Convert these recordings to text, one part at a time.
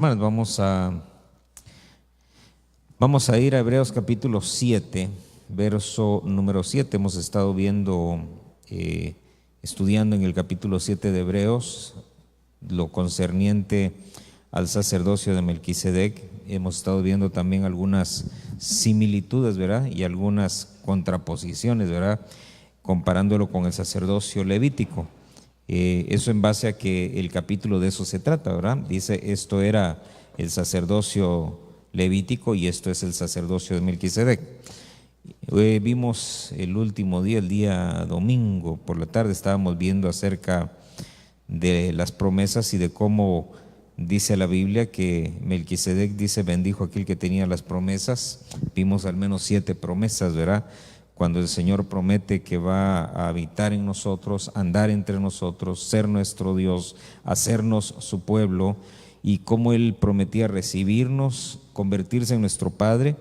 Bueno, vamos a ir a Hebreos capítulo 7, verso número 7. Hemos estado estudiando en el capítulo 7 de Hebreos lo concerniente al sacerdocio de Melquisedec. Hemos estado viendo también algunas similitudes, ¿verdad? Y algunas contraposiciones, ¿verdad? Comparándolo con el sacerdocio levítico. Eso en base a que el capítulo de eso se trata, ¿verdad? Dice, esto era el sacerdocio levítico y esto es el sacerdocio de Melquisedec. Vimos el último día, el día domingo por la tarde, estábamos viendo acerca de las promesas y de cómo dice la Biblia que Melquisedec dice, bendijo aquel que tenía las promesas. Vimos al menos 7 promesas, ¿verdad? Cuando el Señor promete que va a habitar en nosotros, andar entre nosotros, ser nuestro Dios, hacernos su pueblo, y cómo Él prometía recibirnos, convertirse en nuestro Padre,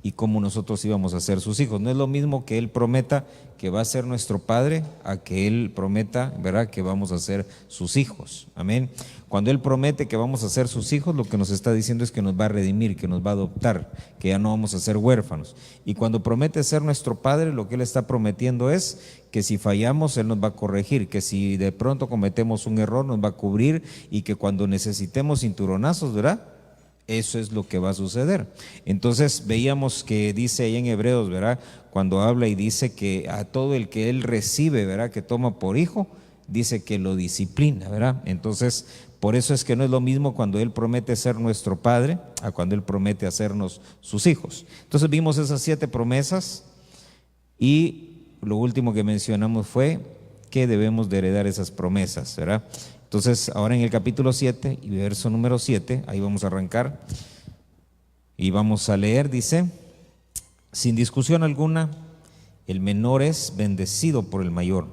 y cómo nosotros íbamos a ser sus hijos. No es lo mismo que Él prometa que va a ser nuestro Padre a que Él prometa, ¿verdad?, que vamos a ser sus hijos. Amén. Cuando Él promete que vamos a ser sus hijos, lo que nos está diciendo es que nos va a redimir, que nos va a adoptar, que ya no vamos a ser huérfanos. Y cuando promete ser nuestro Padre, lo que Él está prometiendo es que si fallamos, Él nos va a corregir, que si de pronto cometemos un error, nos va a cubrir, y que cuando necesitemos cinturonazos, ¿verdad?, eso es lo que va a suceder. Entonces veíamos que dice ahí en Hebreos, ¿verdad?, cuando habla y dice que a todo el que Él recibe, ¿verdad?, que toma por hijo, dice que lo disciplina, ¿verdad? Entonces, por eso es que no es lo mismo cuando Él promete ser nuestro Padre a cuando Él promete hacernos sus hijos. Entonces vimos esas 7 promesas y lo último que mencionamos fue que debemos de heredar esas promesas, ¿verdad? Entonces, ahora en el capítulo 7 y verso número 7, ahí vamos a arrancar y vamos a leer, dice, sin discusión alguna, el menor es bendecido por el mayor.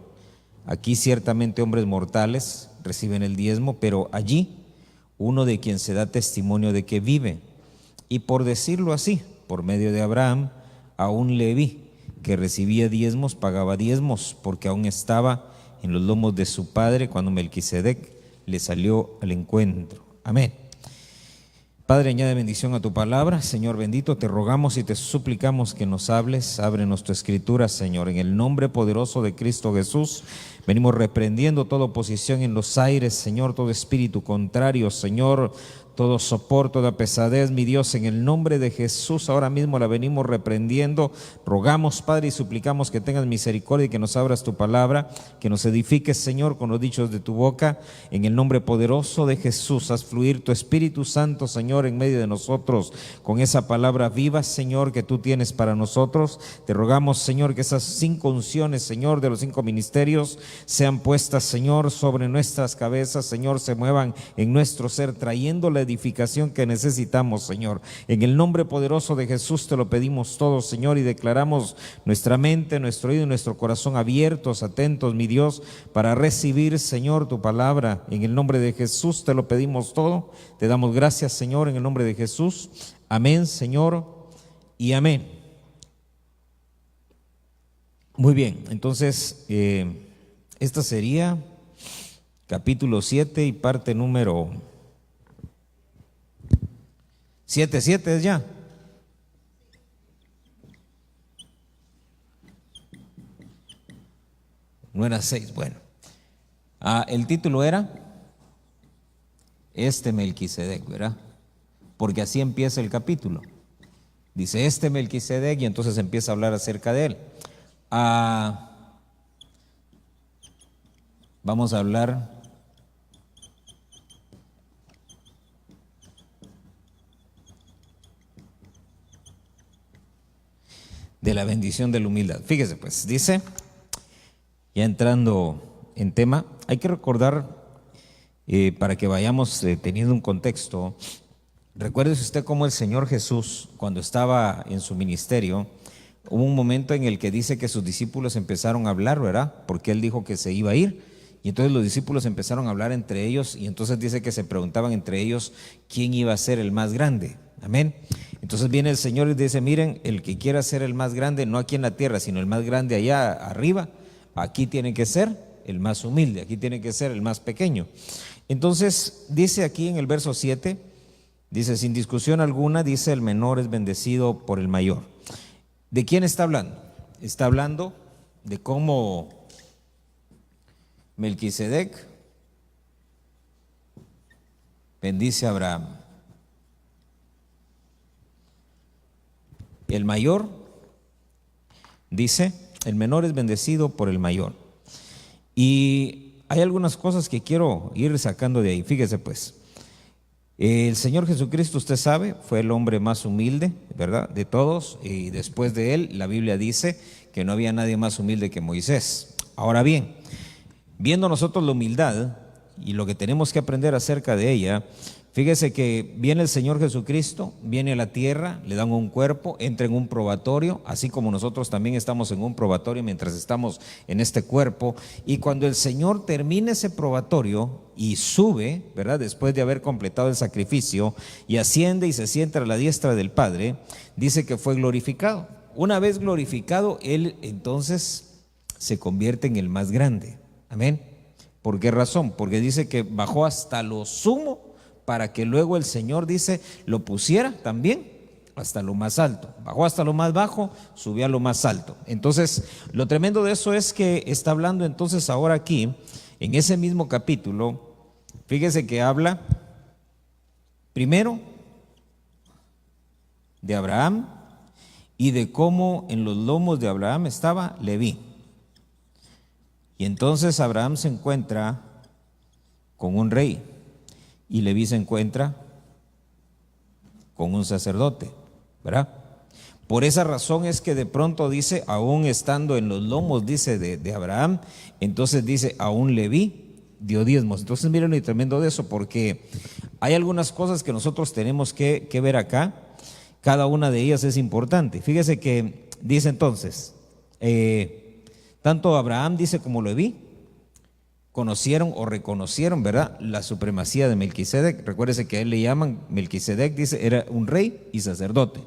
Aquí ciertamente hombres mortales reciben el diezmo, pero allí uno de quien se da testimonio de que vive. Y por decirlo así, por medio de Abraham, a un Leví que recibía diezmos, pagaba diezmos, porque aún estaba en los lomos de su padre cuando Melquisedec le salió al encuentro. Amén. Padre, añade bendición a tu palabra. Señor bendito, te rogamos y te suplicamos que nos hables. Ábrenos tu escritura, Señor, en el nombre poderoso de Cristo Jesús. Venimos reprendiendo toda oposición en los aires, Señor, todo espíritu contrario, Señor, todo sopor, toda pesadez, mi Dios, en el nombre de Jesús, ahora mismo la venimos reprendiendo. Rogamos, Padre, y suplicamos que tengas misericordia y que nos abras tu palabra, que nos edifiques, Señor, con los dichos de tu boca. En el nombre poderoso de Jesús, haz fluir tu Espíritu Santo, Señor, en medio de nosotros, con esa palabra viva, Señor, que tú tienes para nosotros. Te rogamos, Señor, que esas 5 unciones, Señor, de los 5 ministerios sean puestas, Señor, sobre nuestras cabezas, Señor, se muevan en nuestro ser, trayendo la edificación que necesitamos, Señor. En el nombre poderoso de Jesús te lo pedimos todo, Señor, y declaramos nuestra mente, nuestro oído y nuestro corazón abiertos, atentos, mi Dios, para recibir, Señor, tu palabra. En el nombre de Jesús te lo pedimos todo. Te damos gracias, Señor, en el nombre de Jesús. Amén, Señor, y amén. Muy bien, entonces esta sería capítulo 7 y parte número 7 es ya. No era 6, bueno. El título era Melquisedec, ¿verdad? Porque así empieza el capítulo. Dice Melquisedec y entonces empieza a hablar acerca de él. Vamos a hablar de la bendición de la humildad. Fíjese pues, dice, ya entrando en tema, hay que recordar, para que vayamos teniendo un contexto, recuérdese usted cómo el Señor Jesús, cuando estaba en su ministerio, hubo un momento en el que dice que sus discípulos empezaron a hablar, ¿verdad? Porque Él dijo que se iba a ir, y entonces los discípulos empezaron a hablar entre ellos, y entonces dice que se preguntaban entre ellos quién iba a ser el más grande. Amén. Entonces viene el Señor y dice, miren, el que quiera ser el más grande, no aquí en la tierra, sino el más grande allá arriba, aquí tiene que ser el más humilde, aquí tiene que ser el más pequeño. Entonces dice aquí en el verso 7 Dice, sin discusión alguna, dice, el menor es bendecido por el mayor. ¿De quién está hablando? Está hablando de cómo Melquisedec bendice a Abraham. El mayor, dice, el menor es bendecido por el mayor. Y hay algunas cosas que quiero ir sacando de ahí. Fíjese pues, el Señor Jesucristo, usted sabe, fue el hombre más humilde, ¿verdad?, de todos, y después de él, la Biblia dice que no había nadie más humilde que Moisés. Ahora bien, viendo nosotros la humildad y lo que tenemos que aprender acerca de ella, fíjese que viene el Señor Jesucristo, viene a la tierra, le dan un cuerpo, entra en un probatorio, así como nosotros también estamos en un probatorio mientras estamos en este cuerpo, y cuando el Señor termina ese probatorio y sube, ¿verdad?, después de haber completado el sacrificio, y asciende y se sienta a la diestra del Padre, dice que fue glorificado. Una vez glorificado, Él entonces se convierte en el más grande. Amén. ¿Por qué razón? Porque dice que bajó hasta lo sumo para que luego el Señor, dice, lo pusiera también hasta lo más alto. Bajó hasta lo más bajo, subió a lo más alto. Entonces, lo tremendo de eso es que está hablando entonces ahora aquí, en ese mismo capítulo, fíjese que habla primero de Abraham y de cómo en los lomos de Abraham estaba Leví. Y entonces Abraham se encuentra con un rey y Leví se encuentra con un sacerdote, ¿verdad? Por esa razón es que de pronto dice, aún estando en los lomos, dice, de Abraham, entonces dice, aún Leví dio diezmos. Entonces miren lo tremendo de eso, porque hay algunas cosas que nosotros tenemos que ver acá. Cada una de ellas es importante. Fíjese que dice entonces, tanto Abraham, dice, como Leví conocieron o reconocieron, ¿verdad?, la supremacía de Melquisedec. Recuérdese que a él le llaman Melquisedec, dice, era un rey y sacerdote.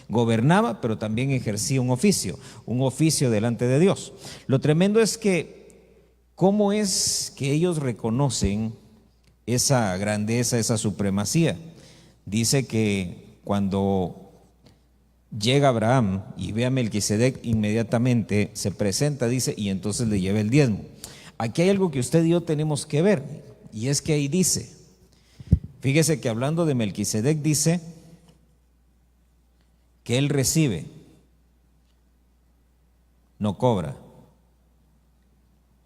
Gobernaba, pero también ejercía un oficio delante de Dios. Lo tremendo es que, ¿cómo es que ellos reconocen esa grandeza, esa supremacía? Dice que cuando llega Abraham y ve a Melquisedec, inmediatamente se presenta, dice, y entonces le lleva el diezmo. Aquí hay algo que usted y yo tenemos que ver, y es que ahí dice, fíjese que hablando de Melquisedec dice que él recibe, no cobra.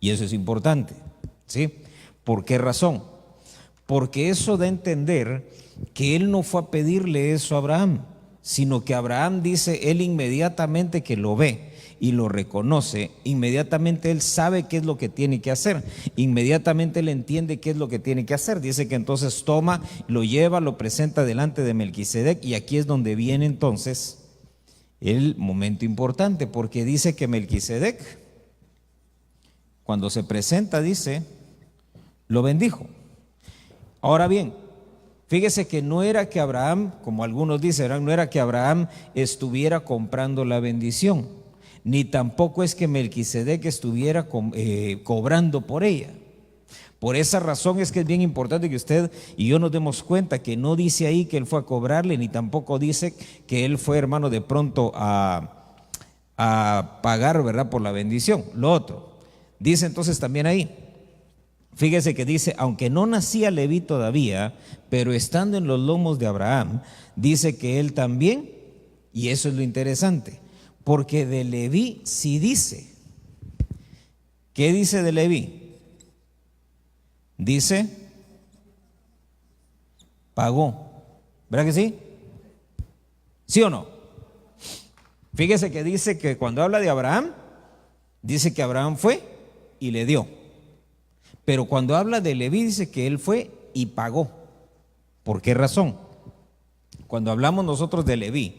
Y eso es importante, ¿sí? ¿Por qué razón? Porque eso da a entender que él no fue a pedirle eso a Abraham, sino que Abraham, dice, él inmediatamente que lo ve y lo reconoce, inmediatamente él sabe qué es lo que tiene que hacer, inmediatamente él entiende qué es lo que tiene que hacer. Dice que entonces toma, lo lleva, lo presenta delante de Melquisedec, y aquí es donde viene entonces el momento importante, porque dice que Melquisedec, cuando se presenta, dice, lo bendijo. Ahora bien, fíjese que no era que Abraham, como algunos dicen, no era que Abraham estuviera comprando la bendición, ni tampoco es que Melquisedec estuviera cobrando por ella. Por esa razón es que es bien importante que usted y yo nos demos cuenta que no dice ahí que él fue a cobrarle, ni tampoco dice que él fue, hermano, de pronto a pagar, ¿verdad?, por la bendición. Lo otro, dice entonces también ahí, fíjese que dice, aunque no nacía Leví todavía, pero estando en los lomos de Abraham, dice que él también, y eso es lo interesante, porque de Leví sí dice. ¿Qué dice de Leví? Dice, pagó. ¿Verdad que sí? ¿Sí o no? Fíjese que dice que cuando habla de Abraham, dice que Abraham fue y le dio. Pero cuando habla de Leví, dice que él fue y pagó. ¿Por qué razón? Cuando hablamos nosotros de Leví,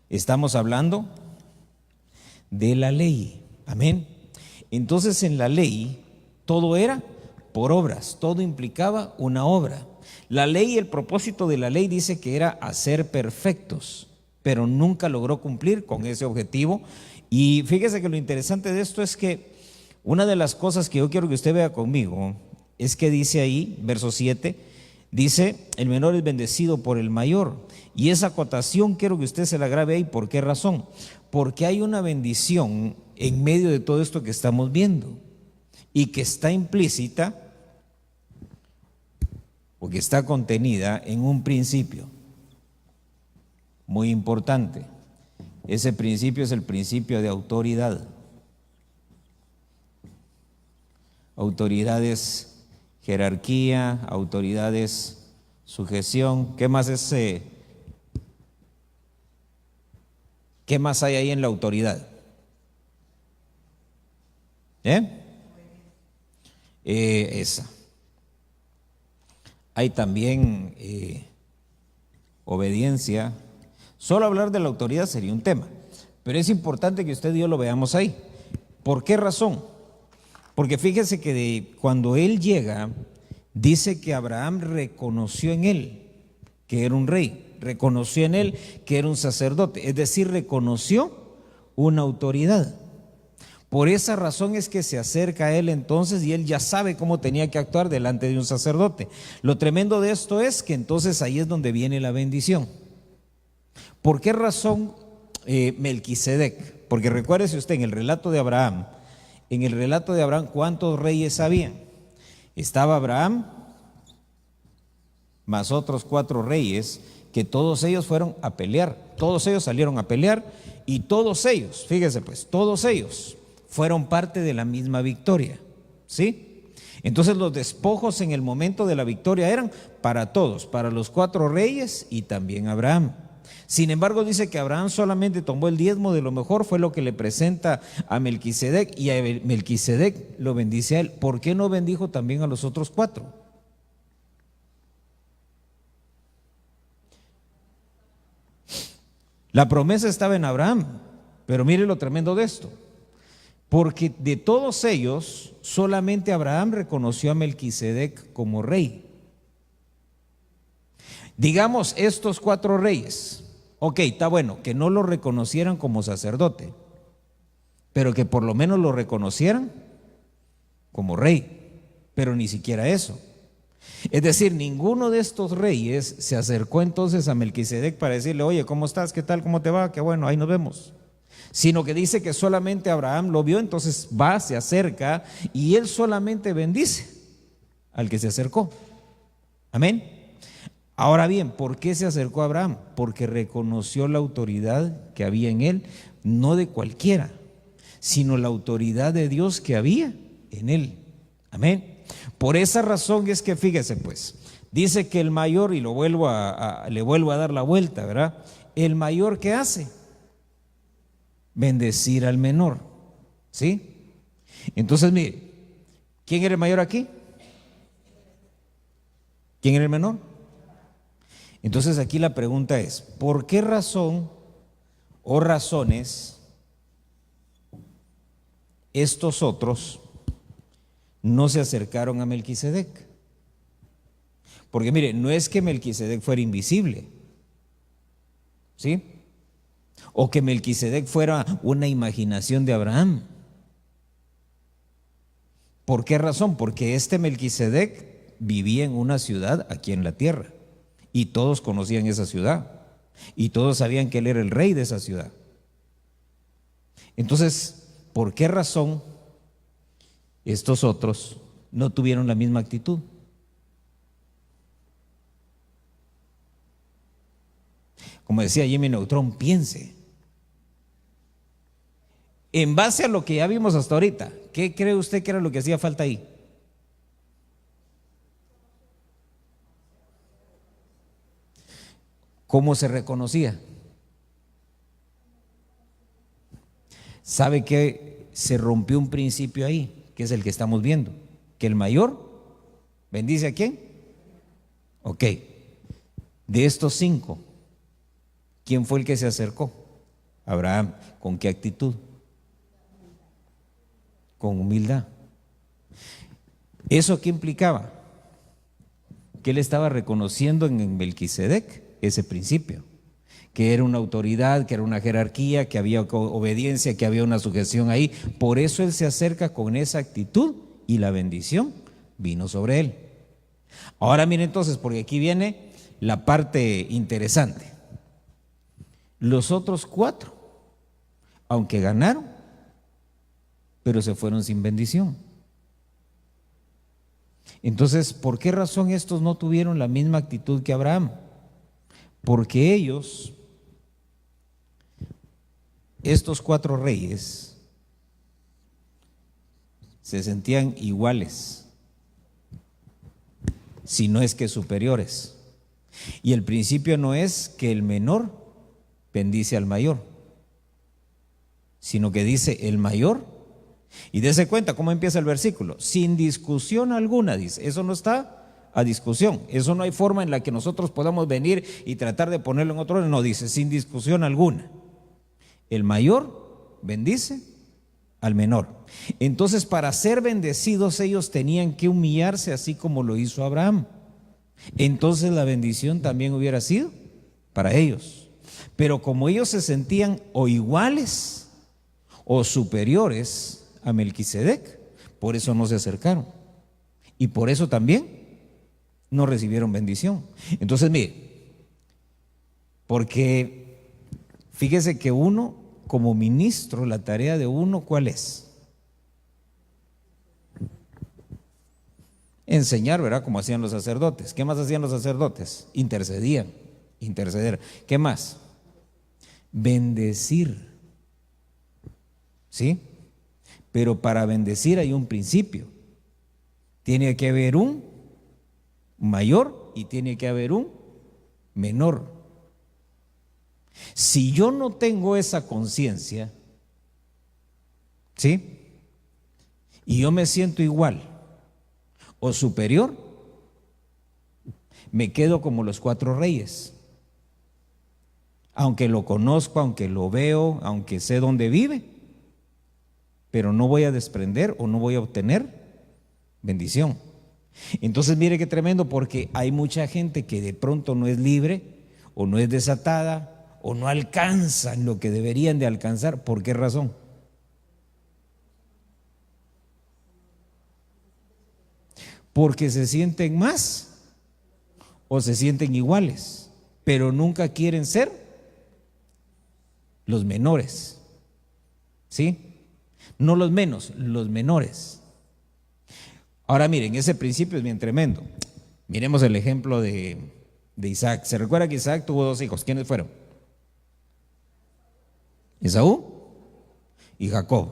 estamos hablando de la ley. Amén. Entonces en la ley todo era por obras, todo implicaba una obra. La ley, el propósito de la ley dice que era hacer perfectos, pero nunca logró cumplir con ese objetivo. Y fíjese que lo interesante de esto es que una de las cosas que yo quiero que usted vea conmigo es que dice ahí, verso 7, Dice, el menor es bendecido por el mayor. Y esa acotación quiero que usted se la grabe ahí. ¿Por qué razón? Porque hay una bendición en medio de todo esto que estamos viendo y que está implícita o que está contenida en un principio muy importante. Ese principio es el principio de autoridad. Autoridad es jerarquía, autoridad es sujeción. ¿Qué más es? ¿Qué más hay ahí en la autoridad? Esa. Hay también obediencia. Solo hablar de la autoridad sería un tema, pero es importante que usted y yo lo veamos ahí. ¿Por qué razón? Porque fíjese que cuando él llega, dice que Abraham reconoció en él que era un rey, reconoció en él que era un sacerdote, es decir, reconoció una autoridad. Por esa razón es que se acerca a él entonces y él ya sabe cómo tenía que actuar delante de un sacerdote. Lo tremendo de esto es que entonces ahí es donde viene la bendición. ¿Por qué razón Melquisedec? Porque recuérdese usted, en el relato de Abraham, ¿cuántos reyes había? Estaba Abraham más otros 4 reyes, que todos ellos fueron a pelear, todos ellos salieron a pelear y todos ellos, fíjese pues, todos ellos fueron parte de la misma victoria, ¿sí? Entonces los despojos en el momento de la victoria eran para todos, para los 4 reyes y también Abraham. Sin embargo, dice que Abraham solamente tomó el diezmo de lo mejor, fue lo que le presenta a Melquisedec, y a Melquisedec lo bendice a él. ¿Por qué no bendijo también a los otros 4? La promesa estaba en Abraham, pero mire lo tremendo de esto, porque de todos ellos solamente Abraham reconoció a Melquisedec como rey. Digamos, estos 4 reyes, ok, está bueno, que no lo reconocieran como sacerdote, pero que por lo menos lo reconocieran como rey, pero ni siquiera eso. Es decir, ninguno de estos reyes se acercó entonces a Melquisedec para decirle, oye, ¿cómo estás? ¿Qué tal? ¿Cómo te va? Qué bueno, ahí nos vemos. Sino que dice que solamente Abraham lo vio, entonces va, se acerca y él solamente bendice al que se acercó. Amén. Ahora bien, ¿por qué se acercó a Abraham? Porque reconoció la autoridad que había en él, no de cualquiera, sino la autoridad de Dios que había en él. Amén. Por esa razón es que fíjese pues, dice que el mayor, y le vuelvo a dar la vuelta, ¿verdad? El mayor, ¿qué hace? Bendecir al menor, ¿sí? Entonces mire, ¿quién era el mayor aquí? ¿Quién era el menor? Entonces aquí la pregunta es, ¿por qué razón o razones estos otros no se acercaron a Melquisedec? Porque mire, no es que Melquisedec fuera invisible, ¿sí? O que Melquisedec fuera una imaginación de Abraham. ¿Por qué razón? Porque este Melquisedec vivía en una ciudad aquí en la tierra y todos conocían esa ciudad y todos sabían que él era el rey de esa ciudad. Entonces, ¿por qué razón estos otros no tuvieron la misma actitud? Como decía Jimmy Neutron, piense. En base a lo que ya vimos hasta ahorita, ¿qué cree usted que era lo que hacía falta ahí? ¿Cómo se reconocía? ¿Sabe que se rompió un principio ahí, que es el que estamos viendo? Que el mayor bendice ¿a quién? Ok. De estos 5, ¿quién fue el que se acercó? Abraham. ¿Con qué actitud? Con humildad. ¿Eso qué implicaba? Que él estaba reconociendo en Melquisedec ese principio, que era una autoridad, que era una jerarquía, que había obediencia, que había una sujeción ahí. Por eso él se acerca con esa actitud y la bendición vino sobre él. Ahora miren entonces, porque aquí viene la parte interesante. Los otros 4, aunque ganaron, pero se fueron sin bendición. Entonces, ¿por qué razón estos no tuvieron la misma actitud que Abraham? Porque ellos, estos 4 reyes, se sentían iguales, si no es que superiores. Y el principio no es que el menor bendice al mayor, sino que dice el mayor. Y dése cuenta cómo empieza el versículo: sin discusión alguna, dice. Eso no está a discusión, eso no hay forma en la que nosotros podamos venir y tratar de ponerlo en otro orden. No, dice sin discusión alguna, el mayor bendice al menor. Entonces, para ser bendecidos ellos tenían que humillarse, así como lo hizo Abraham. Entonces la bendición también hubiera sido para ellos. Pero como ellos se sentían o iguales o superiores a Melquisedec, por eso no se acercaron, y por eso también no recibieron bendición. Entonces mire, porque fíjese que uno como ministro, la tarea de uno, ¿cuál es? Enseñar, ¿verdad? Como hacían los sacerdotes. ¿Qué más hacían los sacerdotes? Intercedían, interceder. ¿Qué más? Bendecir. ¿Sí? Pero para bendecir hay un principio. Tiene que haber un mayor y tiene que haber un menor. Si yo no tengo esa conciencia, ¿sí? Y yo me siento igual o superior, me quedo como los 4 reyes. Aunque lo conozco, aunque lo veo, aunque sé dónde vive, pero no voy a desprender o no voy a obtener bendición. Entonces mire qué tremendo, porque hay mucha gente que de pronto no es libre o no es desatada o no alcanzan lo que deberían de alcanzar. ¿Por qué razón? Porque se sienten más o se sienten iguales, pero nunca quieren ser los menores, ¿sí? No los menos, los menores. Ahora miren, ese principio es bien tremendo. Miremos el ejemplo de Isaac. ¿Se recuerda que Isaac tuvo 2 hijos? ¿Quiénes fueron? Esaú y Jacob.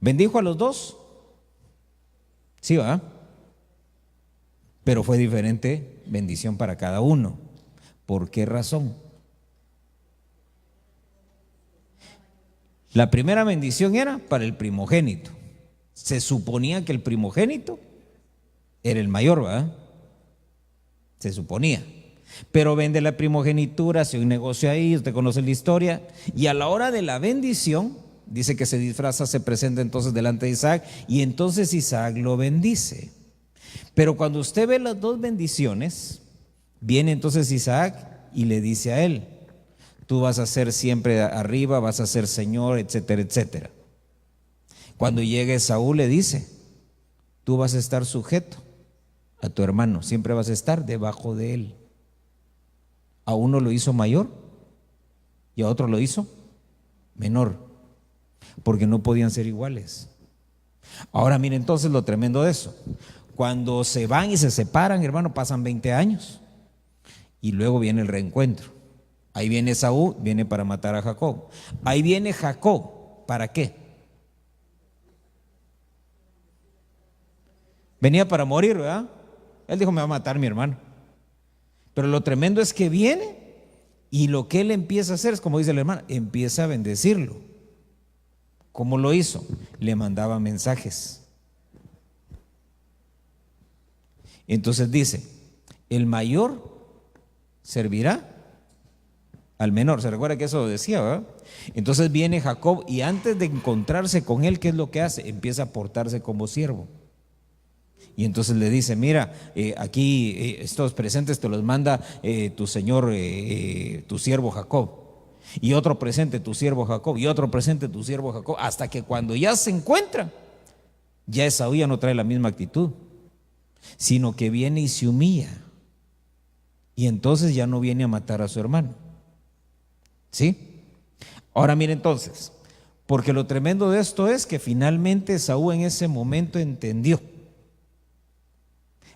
¿Bendijo a los 2? Sí, ¿va? Pero fue diferente bendición para cada uno. ¿Por qué razón? La primera bendición era para el primogénito. Se suponía que el primogénito era el mayor, ¿verdad? Se suponía. Pero vende la primogenitura, hace un negocio ahí, usted conoce la historia, y a la hora de la bendición, dice que se disfraza, se presenta entonces delante de Isaac, y entonces Isaac lo bendice. Pero cuando usted ve las 2 bendiciones, viene entonces Isaac y le dice a él: tú vas a ser siempre arriba, vas a ser señor, etcétera, etcétera. Cuando llega Esaú le dice: tú vas a estar sujeto a tu hermano, siempre vas a estar debajo de él. A uno lo hizo mayor y a otro lo hizo menor, porque no podían ser iguales. Ahora mire entonces lo tremendo de eso. Cuando se van y se separan, hermano, pasan 20 años y luego viene el reencuentro. Ahí viene Esaú, viene para matar a Jacob. Ahí viene Jacob, ¿para qué? Venía para morir, ¿verdad? Él dijo: me va a matar mi hermano. Pero lo tremendo es que viene y lo que él empieza a hacer es, como dice la hermana, empieza a bendecirlo. ¿Cómo lo hizo? Le mandaba mensajes. Entonces dice: el mayor servirá al menor. ¿Se recuerda que eso decía, verdad? Entonces viene Jacob y antes de encontrarse con él, ¿qué es lo que hace? Empieza a portarse como siervo. Y entonces le dice: mira, aquí estos presentes te los manda tu señor, tu siervo Jacob. Y otro presente, tu siervo Jacob. Y otro presente, tu siervo Jacob. Hasta que cuando ya se encuentran, ya Esaú ya no trae la misma actitud. sino que viene y se humilla. Y entonces ya no viene a matar a su hermano. ¿Sí? Ahora mire entonces, porque lo tremendo de esto es que finalmente Esaú en ese momento entendió.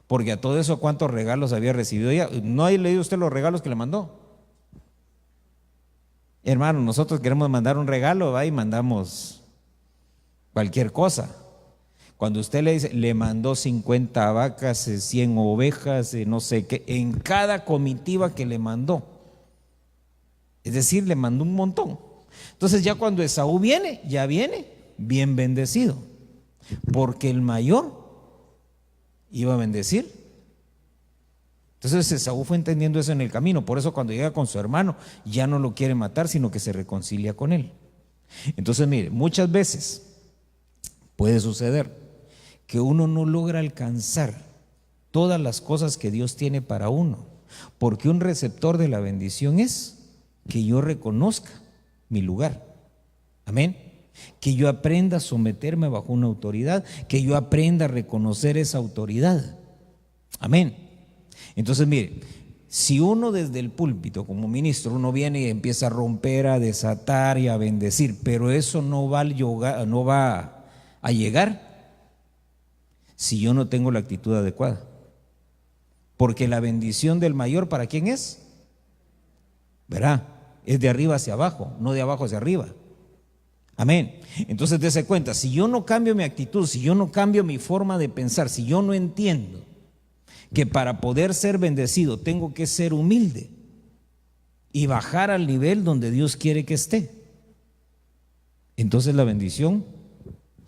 Porque a todo eso, ¿cuántos regalos había recibido ella? ¿No ha leído usted los regalos que le mandó? Hermano, nosotros queremos mandar un regalo, va, y mandamos cualquier cosa. Cuando usted le dice, le mandó 50 vacas, 100 ovejas, no sé qué, en cada comitiva que le mandó. Es decir, le mandó un montón. Entonces ya cuando Esaú viene, ya viene bien bendecido, porque el mayor iba a bendecir. Entonces Esaú fue entendiendo eso en el camino. Por eso cuando llega con su hermano ya no lo quiere matar, sino que se reconcilia con él. Entonces mire, muchas veces puede suceder que uno no logra alcanzar todas las cosas que Dios tiene para uno, porque un receptor de la bendición es que yo reconozca mi lugar. Amén. Que yo aprenda a someterme bajo una autoridad, que yo aprenda a reconocer esa autoridad. Amén. Entonces mire, si uno desde el púlpito como ministro, uno viene y empieza a romper, a desatar y a bendecir, pero eso no va a llegar si yo no tengo la actitud adecuada. Porque la bendición del mayor, ¿para quién es? Verá, es de arriba hacia abajo, no de abajo hacia arriba. Amén. Entonces dése cuenta, si yo no cambio mi actitud, si yo no cambio mi forma de pensar, si yo no entiendo que para poder ser bendecido tengo que ser humilde y bajar al nivel donde Dios quiere que esté, entonces la bendición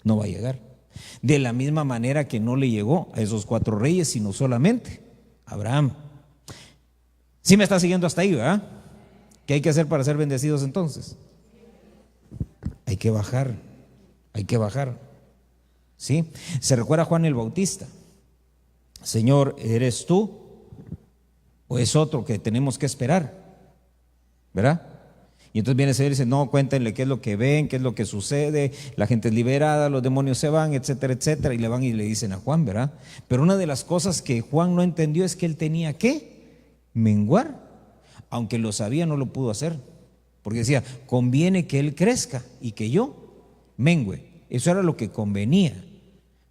no va a llegar. De la misma manera que no le llegó a esos 4 reyes, sino solamente a Abraham. ¿Sí me está siguiendo hasta ahí, verdad? ¿Qué hay que hacer para ser bendecidos entonces? Hay que bajar, hay que bajar. ¿Sí? ¿Se recuerda a Juan el Bautista? Señor, ¿eres tú o es otro que tenemos que esperar? ¿Verdad? Y entonces viene el Señor y dice, no, cuéntenle qué es lo que ven, qué es lo que sucede, la gente es liberada, los demonios se van, etcétera, etcétera, y le van y le dicen a Juan, ¿verdad? Pero una de las cosas que Juan no entendió es que él tenía que menguar, aunque lo sabía, no lo pudo hacer, porque decía, conviene que él crezca y que yo mengüe. Eso era lo que convenía,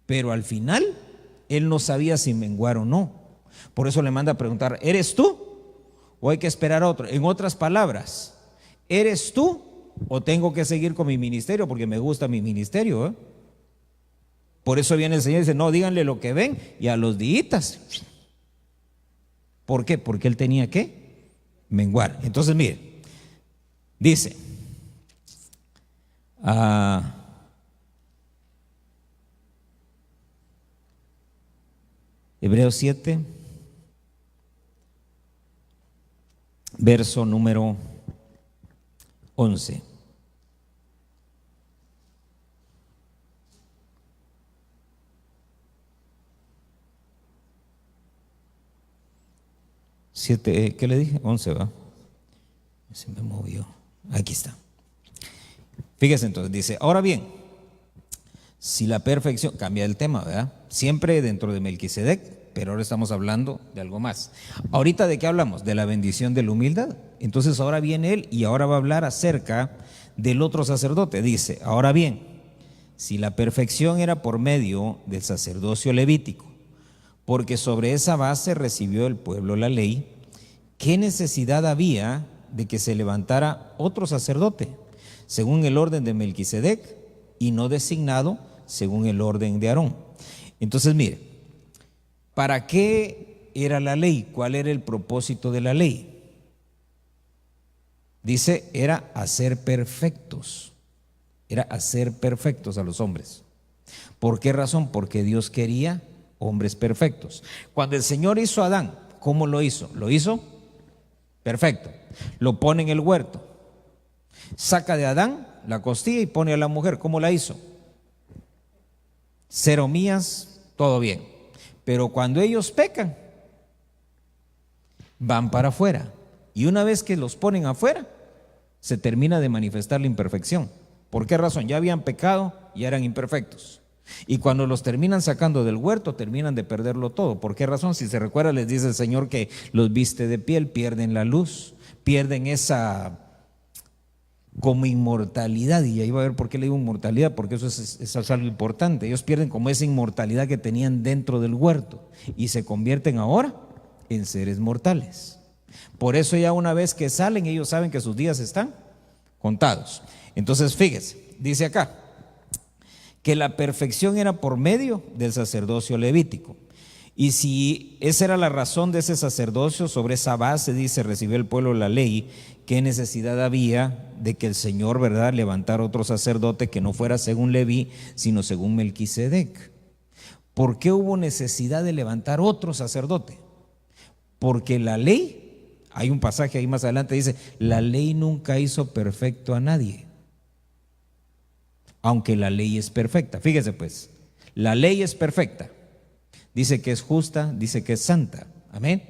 pero al final él no sabía si menguar o no. Por eso le manda a preguntar, ¿eres tú o hay que esperar a otro? En otras palabras, ¿eres tú o tengo que seguir con mi ministerio porque me gusta mi ministerio? Por eso viene el Señor y dice, no, díganle lo que ven y a los días. ¿Por qué? Porque él tenía que menguar. Entonces mire, dice Hebreos 7, verso número 11. ¿Qué le dije? 11, ¿va? Se me movió. Aquí está. Fíjese entonces, dice, ahora bien, si la perfección, cambia el tema, ¿verdad? Siempre dentro de Melquisedec, pero ahora estamos hablando de algo más. Ahorita, ¿de qué hablamos? De la bendición de la humildad. Entonces ahora viene él y ahora va a hablar acerca del otro sacerdote. Dice, ahora bien, si la perfección era por medio del sacerdocio levítico, porque sobre esa base recibió el pueblo la ley, ¿qué necesidad había de que se levantara otro sacerdote, según el orden de Melquisedec, y no designado según el orden de Aarón? Entonces mire, ¿para qué era la ley? ¿Cuál era el propósito de la ley? Dice, era hacer perfectos. Era hacer perfectos a los hombres. ¿Por qué razón? Porque Dios quería hombres perfectos. Cuando el Señor hizo a Adán, ¿cómo lo hizo? Lo hizo perfecto. Lo pone en el huerto. Saca de Adán la costilla y pone a la mujer. ¿Cómo la hizo? 0 millas, todo bien. Pero cuando ellos pecan, van para afuera. Y una vez que los ponen afuera, se termina de manifestar la imperfección. ¿Por qué razón? Ya habían pecado y eran imperfectos. Y cuando los terminan sacando del huerto, terminan de perderlo todo. ¿Por qué razón? Si se recuerda, les dice el Señor que los viste de piel, pierden la luz, pierden esa como inmortalidad. Y ahí va a ver por qué le digo inmortalidad, porque eso es algo importante. Ellos pierden como esa inmortalidad que tenían dentro del huerto y se convierten ahora en seres mortales. Por eso ya una vez que salen, ellos saben que sus días están contados. Entonces fíjese, dice acá que la perfección era por medio del sacerdocio levítico. Y si esa era la razón de ese sacerdocio, sobre esa base, dice, recibió el pueblo la ley, ¿qué necesidad había de que el Señor, verdad, levantara otro sacerdote que no fuera según Leví, sino según Melquisedec? ¿Por qué hubo necesidad de levantar otro sacerdote? Porque la ley, hay un pasaje ahí más adelante, dice, la ley nunca hizo perfecto a nadie, aunque la ley es perfecta. Fíjese pues, la ley es perfecta, dice que es justa, dice que es santa, amén.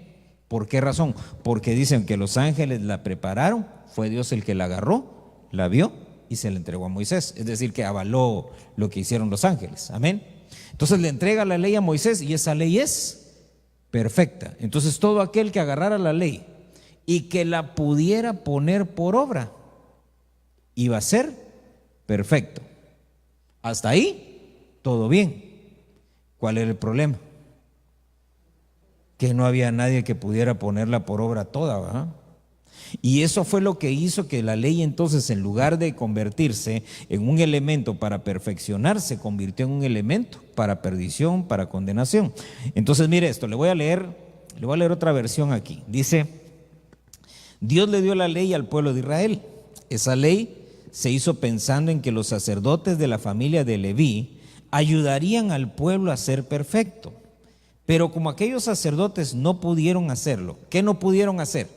¿Por qué razón? Porque dicen que los ángeles la prepararon, fue Dios el que la agarró, la vio y se la entregó a Moisés, es decir, que avaló lo que hicieron los ángeles, amén. Entonces le entrega la ley a Moisés y esa ley es perfecta. Entonces todo aquel que agarrara la ley y que la pudiera poner por obra iba a ser perfecto. Hasta ahí, todo bien. ¿Cuál era el problema? Que no había nadie que pudiera ponerla por obra toda, ¿verdad? Y eso fue lo que hizo que la ley entonces, en lugar de convertirse en un elemento para perfeccionar, se convirtió en un elemento para perdición, para condenación. Entonces mire esto, le voy a leer otra versión aquí. Dice, Dios le dio la ley al pueblo de Israel. Esa ley se hizo pensando en que los sacerdotes de la familia de Leví ayudarían al pueblo a ser perfecto. Pero como aquellos sacerdotes no pudieron hacerlo, ¿qué no pudieron hacer?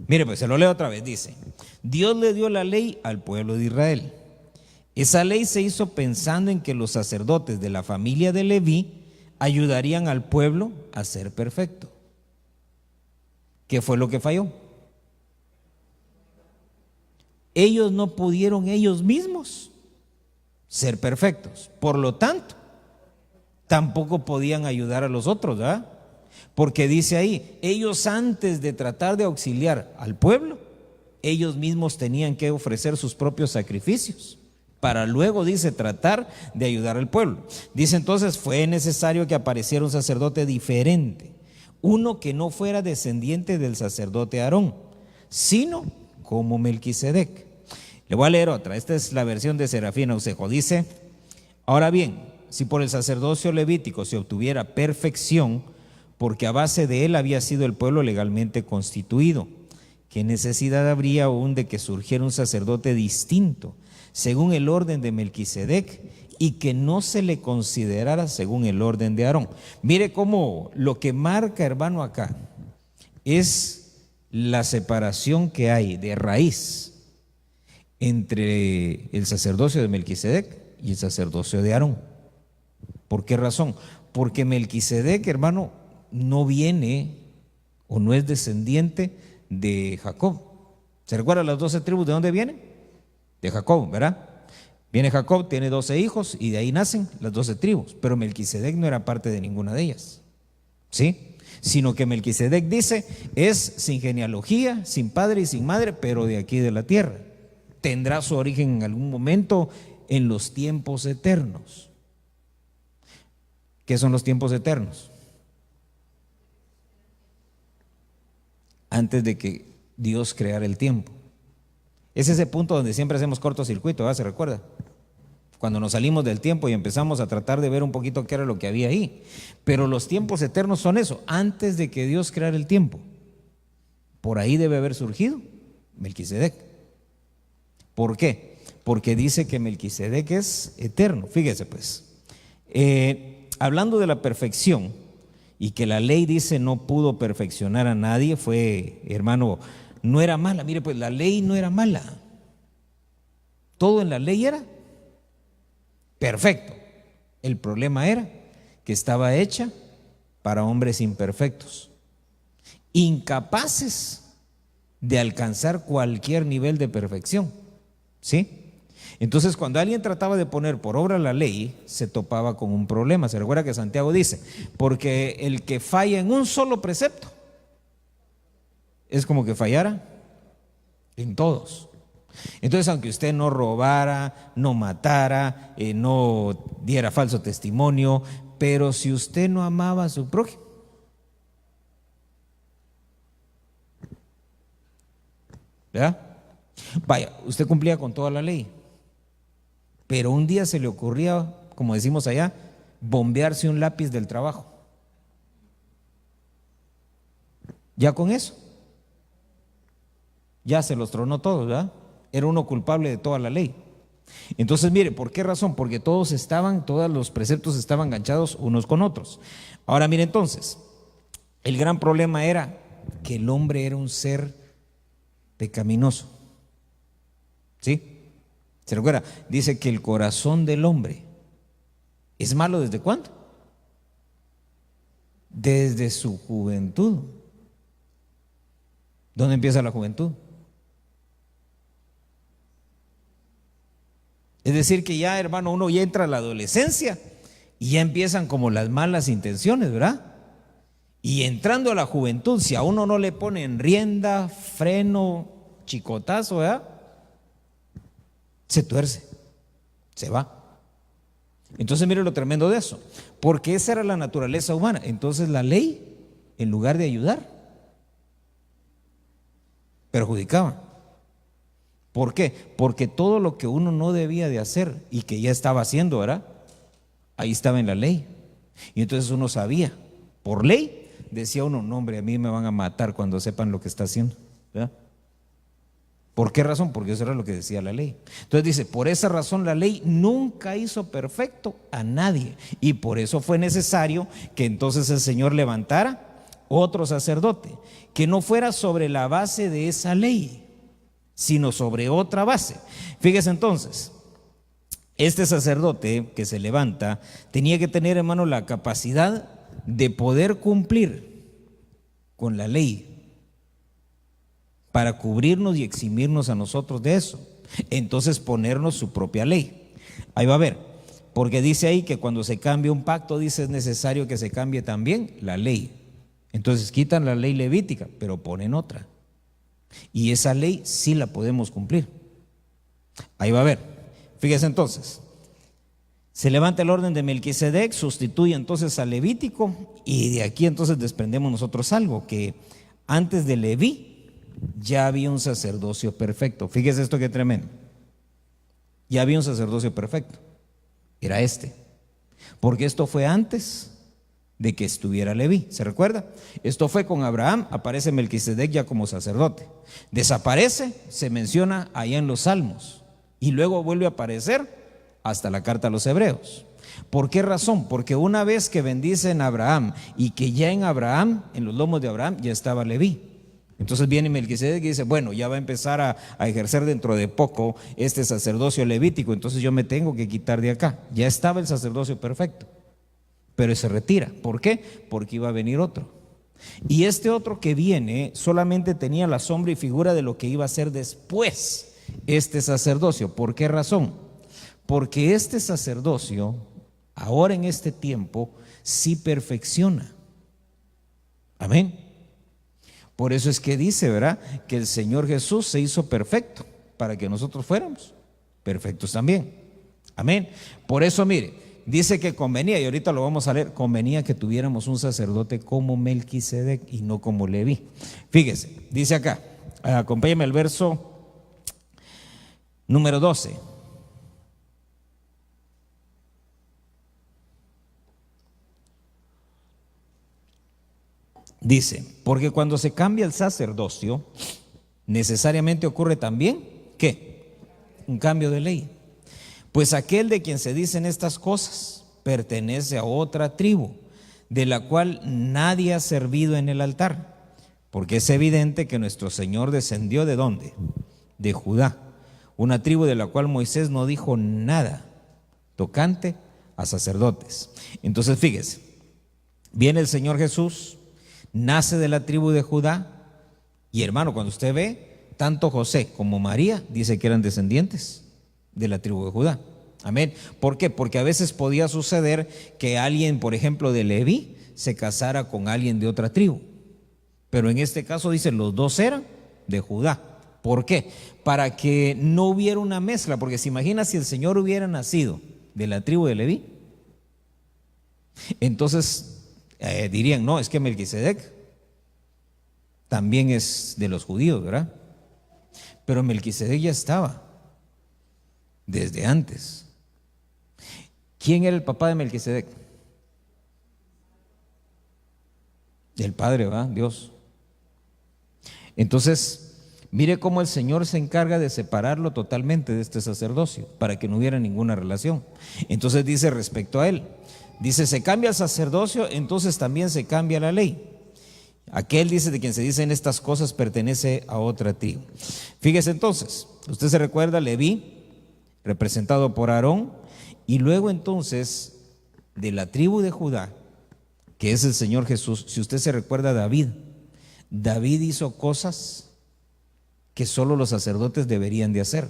Mire, pues se lo leo otra vez, dice, Dios le dio la ley al pueblo de Israel. Esa ley se hizo pensando en que los sacerdotes de la familia de Leví ayudarían al pueblo a ser perfecto. ¿Qué fue lo que falló? Ellos no pudieron ellos mismos ser perfectos. Por lo tanto, tampoco podían ayudar a los otros, ¿verdad? Porque dice ahí, ellos antes de tratar de auxiliar al pueblo, ellos mismos tenían que ofrecer sus propios sacrificios para luego, dice, tratar de ayudar al pueblo. Dice entonces, fue necesario que apareciera un sacerdote diferente, uno que no fuera descendiente del sacerdote Aarón, sino como Melquisedec. Le voy a leer otra, esta es la versión de Serafín Ausejo. Dice, ahora bien, si por el sacerdocio levítico se obtuviera perfección, porque a base de él había sido el pueblo legalmente constituido, ¿qué necesidad habría aún de que surgiera un sacerdote distinto, según el orden de Melquisedec, y que no se le considerara según el orden de Aarón? Mire cómo lo que marca, hermano, acá es la separación que hay de raíz entre el sacerdocio de Melquisedec y el sacerdocio de Aarón. ¿Por qué razón? Porque Melquisedec, hermano, no viene o no es descendiente de Jacob. ¿Se recuerdan las 12 tribus de dónde vienen? De Jacob, ¿verdad? Viene Jacob, tiene 12 hijos y de ahí nacen las 12 tribus, pero Melquisedec no era parte de ninguna de ellas, ¿sí? Sino que Melquisedec dice, es sin genealogía, sin padre y sin madre, pero de aquí de la tierra. Tendrá su origen en algún momento en los tiempos eternos. ¿Qué son los tiempos eternos? Antes de que Dios creara el tiempo. Es ese punto donde siempre hacemos cortocircuito, ¿verdad? ¿Se recuerda? Cuando nos salimos del tiempo y empezamos a tratar de ver un poquito qué era lo que había ahí. Pero los tiempos eternos son eso, antes de que Dios creara el tiempo. Por ahí debe haber surgido Melquisedec. ¿Por qué? Porque dice que Melquisedec es eterno. Fíjese pues, hablando de la perfección y que la ley dice no pudo perfeccionar a nadie, fue, hermano, no era mala. Mire pues, la ley no era mala. Todo en la ley era perfecto. El problema era que estaba hecha para hombres imperfectos, incapaces de alcanzar cualquier nivel de perfección, ¿sí? Entonces, cuando alguien trataba de poner por obra la ley, se topaba con un problema. Se recuerda que Santiago dice, porque el que falla en un solo precepto es como que fallara en todos. Entonces, aunque usted no robara, no matara, no diera falso testimonio, pero si usted no amaba a su prójimo, ¿verdad? Vaya, usted cumplía con toda la ley, pero un día se le ocurría, como decimos allá, bombearse un lápiz del trabajo. Ya con eso, ya se los tronó todos, ¿verdad? Era uno culpable de toda la ley. Entonces, mire, ¿por qué razón? Porque todos los preceptos estaban enganchados unos con otros. Ahora, mire entonces, el gran problema era que el hombre era un ser pecaminoso. ¿Sí? ¿Se recuerda? Dice que el corazón del hombre es malo ¿desde cuándo? Desde su juventud. ¿Dónde empieza la juventud? Es decir que ya, hermano, uno ya entra a la adolescencia y ya empiezan como las malas intenciones, ¿verdad? Y entrando a la juventud, si a uno no le ponen rienda, freno, chicotazo, ¿verdad? Se tuerce, se va. Entonces mire lo tremendo de eso, porque esa era la naturaleza humana. Entonces la ley, en lugar de ayudar, perjudicaba. ¿Por qué? Porque todo lo que uno no debía de hacer y que ya estaba haciendo, ¿verdad? Ahí estaba en la ley. Y entonces uno sabía, por ley, decía uno, no hombre, a mí me van a matar cuando sepan lo que está haciendo, ¿verdad? ¿Por qué razón? Porque eso era lo que decía la ley. Entonces dice, por esa razón la ley nunca hizo perfecto a nadie. Y por eso fue necesario que entonces el Señor levantara otro sacerdote, que no fuera sobre la base de esa ley, sino sobre otra base. Fíjese entonces, este sacerdote que se levanta tenía que tener, hermano, la capacidad de poder cumplir con la ley para cubrirnos y eximirnos a nosotros de eso. Entonces ponernos su propia ley. Ahí va a ver, porque dice ahí que cuando se cambia un pacto, dice es necesario que se cambie también la ley. Entonces quitan la ley levítica, pero ponen otra. Y esa ley sí la podemos cumplir. Ahí va a ver. Fíjese entonces, se levanta el orden de Melquisedec, sustituye entonces al Levítico, y de aquí entonces desprendemos nosotros algo, que antes de Leví ya había un sacerdocio perfecto. Fíjese esto que tremendo. Ya había un sacerdocio perfecto. Era este. Porque esto fue antes de que estuviera Leví. ¿Se recuerda? Esto fue con Abraham, aparece Melquisedec ya como sacerdote. Desaparece, se menciona allá en los Salmos. Y luego vuelve a aparecer hasta la carta a los Hebreos. ¿Por qué razón? Porque una vez que bendicen a Abraham y que ya en Abraham, en los lomos de Abraham, ya estaba Leví. Entonces viene Melquisedec y dice, bueno, ya va a empezar a ejercer dentro de poco este sacerdocio levítico, entonces yo me tengo que quitar de acá. Ya estaba el sacerdocio perfecto, pero se retira. ¿Por qué? Porque iba a venir otro. Y este otro que viene solamente tenía la sombra y figura de lo que iba a ser después este sacerdocio. ¿Por qué razón? Porque este sacerdocio, ahora en este tiempo, sí perfecciona. Amén. Por eso es que dice, ¿verdad?, que el Señor Jesús se hizo perfecto para que nosotros fuéramos perfectos también. Amén. Por eso, mire, dice que convenía, y ahorita lo vamos a leer, convenía que tuviéramos un sacerdote como Melquisedec y no como Leví. Fíjese, dice acá, acompáñame al verso número 12. Dice, porque cuando se cambia el sacerdocio, necesariamente ocurre también, ¿qué? Un cambio de ley. Pues aquel de quien se dicen estas cosas pertenece a otra tribu, de la cual nadie ha servido en el altar, porque es evidente que nuestro Señor descendió ¿de dónde? De Judá, una tribu de la cual Moisés no dijo nada tocante a sacerdotes. Entonces fíjese, viene el Señor Jesús, nace de la tribu de Judá, y hermano, cuando usted ve, tanto José como María dice que eran descendientes de la tribu de Judá. Amén. ¿Por qué? Porque a veces podía suceder que alguien, por ejemplo, de Leví, se casara con alguien de otra tribu. Pero en este caso dice, los dos eran de Judá. ¿Por qué? Para que no hubiera una mezcla, porque se imagina si el Señor hubiera nacido de la tribu de Leví, entonces dirían, no, es que Melquisedec también es de los judíos, ¿verdad? Pero Melquisedec ya estaba desde antes. ¿Quién era el papá de Melquisedec? El Padre, ¿verdad? Dios. Entonces, mire cómo el Señor se encarga de separarlo totalmente de este sacerdocio, para que no hubiera ninguna relación. Entonces dice respecto a él, dice, se cambia el sacerdocio, entonces también se cambia la ley. Aquel, dice, de quien se dicen estas cosas pertenece a otra tribu. Fíjese entonces, usted se recuerda, Leví, representado por Aarón, y luego entonces de la tribu de Judá, que es el Señor Jesús. Si usted se recuerda, David hizo cosas que solo los sacerdotes deberían de hacer.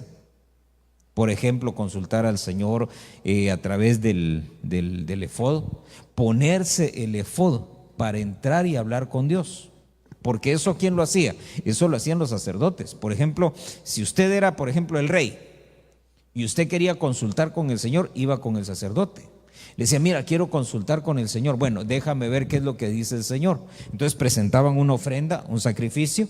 Por ejemplo, consultar al Señor a través del efod, ponerse el efod para entrar y hablar con Dios. Porque eso, ¿quién lo hacía? Eso lo hacían los sacerdotes. Por ejemplo, si usted era, por ejemplo, el rey y usted quería consultar con el Señor, iba con el sacerdote. Le decía, mira, quiero consultar con el Señor. Bueno, déjame ver qué es lo que dice el Señor. Entonces presentaban una ofrenda, un sacrificio,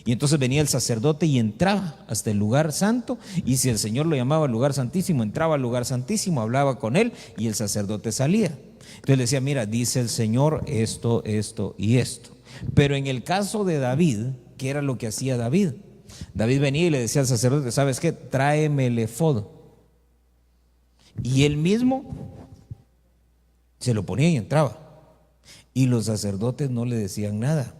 y entonces venía el sacerdote y entraba hasta el lugar santo, y si el Señor lo llamaba al lugar santísimo, entraba al lugar santísimo, hablaba con él y el sacerdote salía. Entonces le decía, mira, dice el Señor esto, esto y esto. Pero en el caso de David, ¿qué era lo que hacía David? David venía y le decía al sacerdote, ¿sabes qué? Tráeme el efod. Y él mismo se lo ponía y entraba. Y los sacerdotes no le decían nada.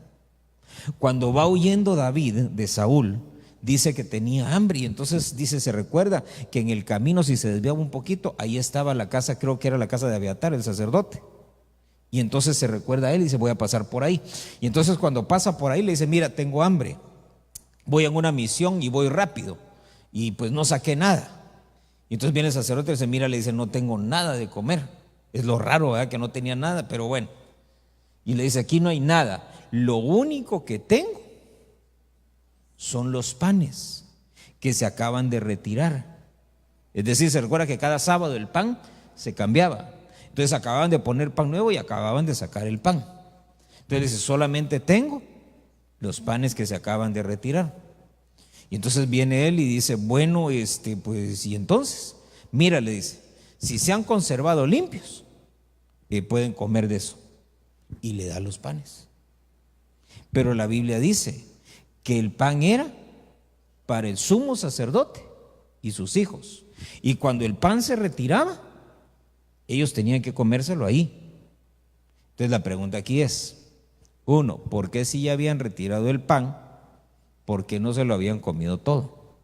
Cuando va huyendo David de Saúl, dice que tenía hambre, y entonces dice, se recuerda que en el camino, si se desviaba un poquito, ahí estaba la casa, creo que era la casa de Abiatar, el sacerdote. Y entonces se recuerda a él y dice, voy a pasar por ahí. Y entonces cuando pasa por ahí le dice, mira, tengo hambre, voy en una misión y voy rápido, y pues no saqué nada. Y entonces viene el sacerdote y dice, mira, le dice, no tengo nada de comer. Es lo raro, ¿verdad? Que no tenía nada, pero bueno. Y le dice, aquí no hay nada. Lo único que tengo son los panes que se acaban de retirar. Es decir, se recuerda que cada sábado el pan se cambiaba. Entonces acababan de poner pan nuevo y acababan de sacar el pan. Entonces dice, solamente tengo los panes que se acaban de retirar. Y entonces viene él y dice, bueno, pues, y entonces, mira, le dice, si se han conservado limpios, pueden comer de eso. Y le da los panes. Pero la Biblia dice que el pan era para el sumo sacerdote y sus hijos. Y cuando el pan se retiraba, ellos tenían que comérselo ahí. Entonces la pregunta aquí es, uno, ¿por qué si ya habían retirado el pan, por qué no se lo habían comido todo?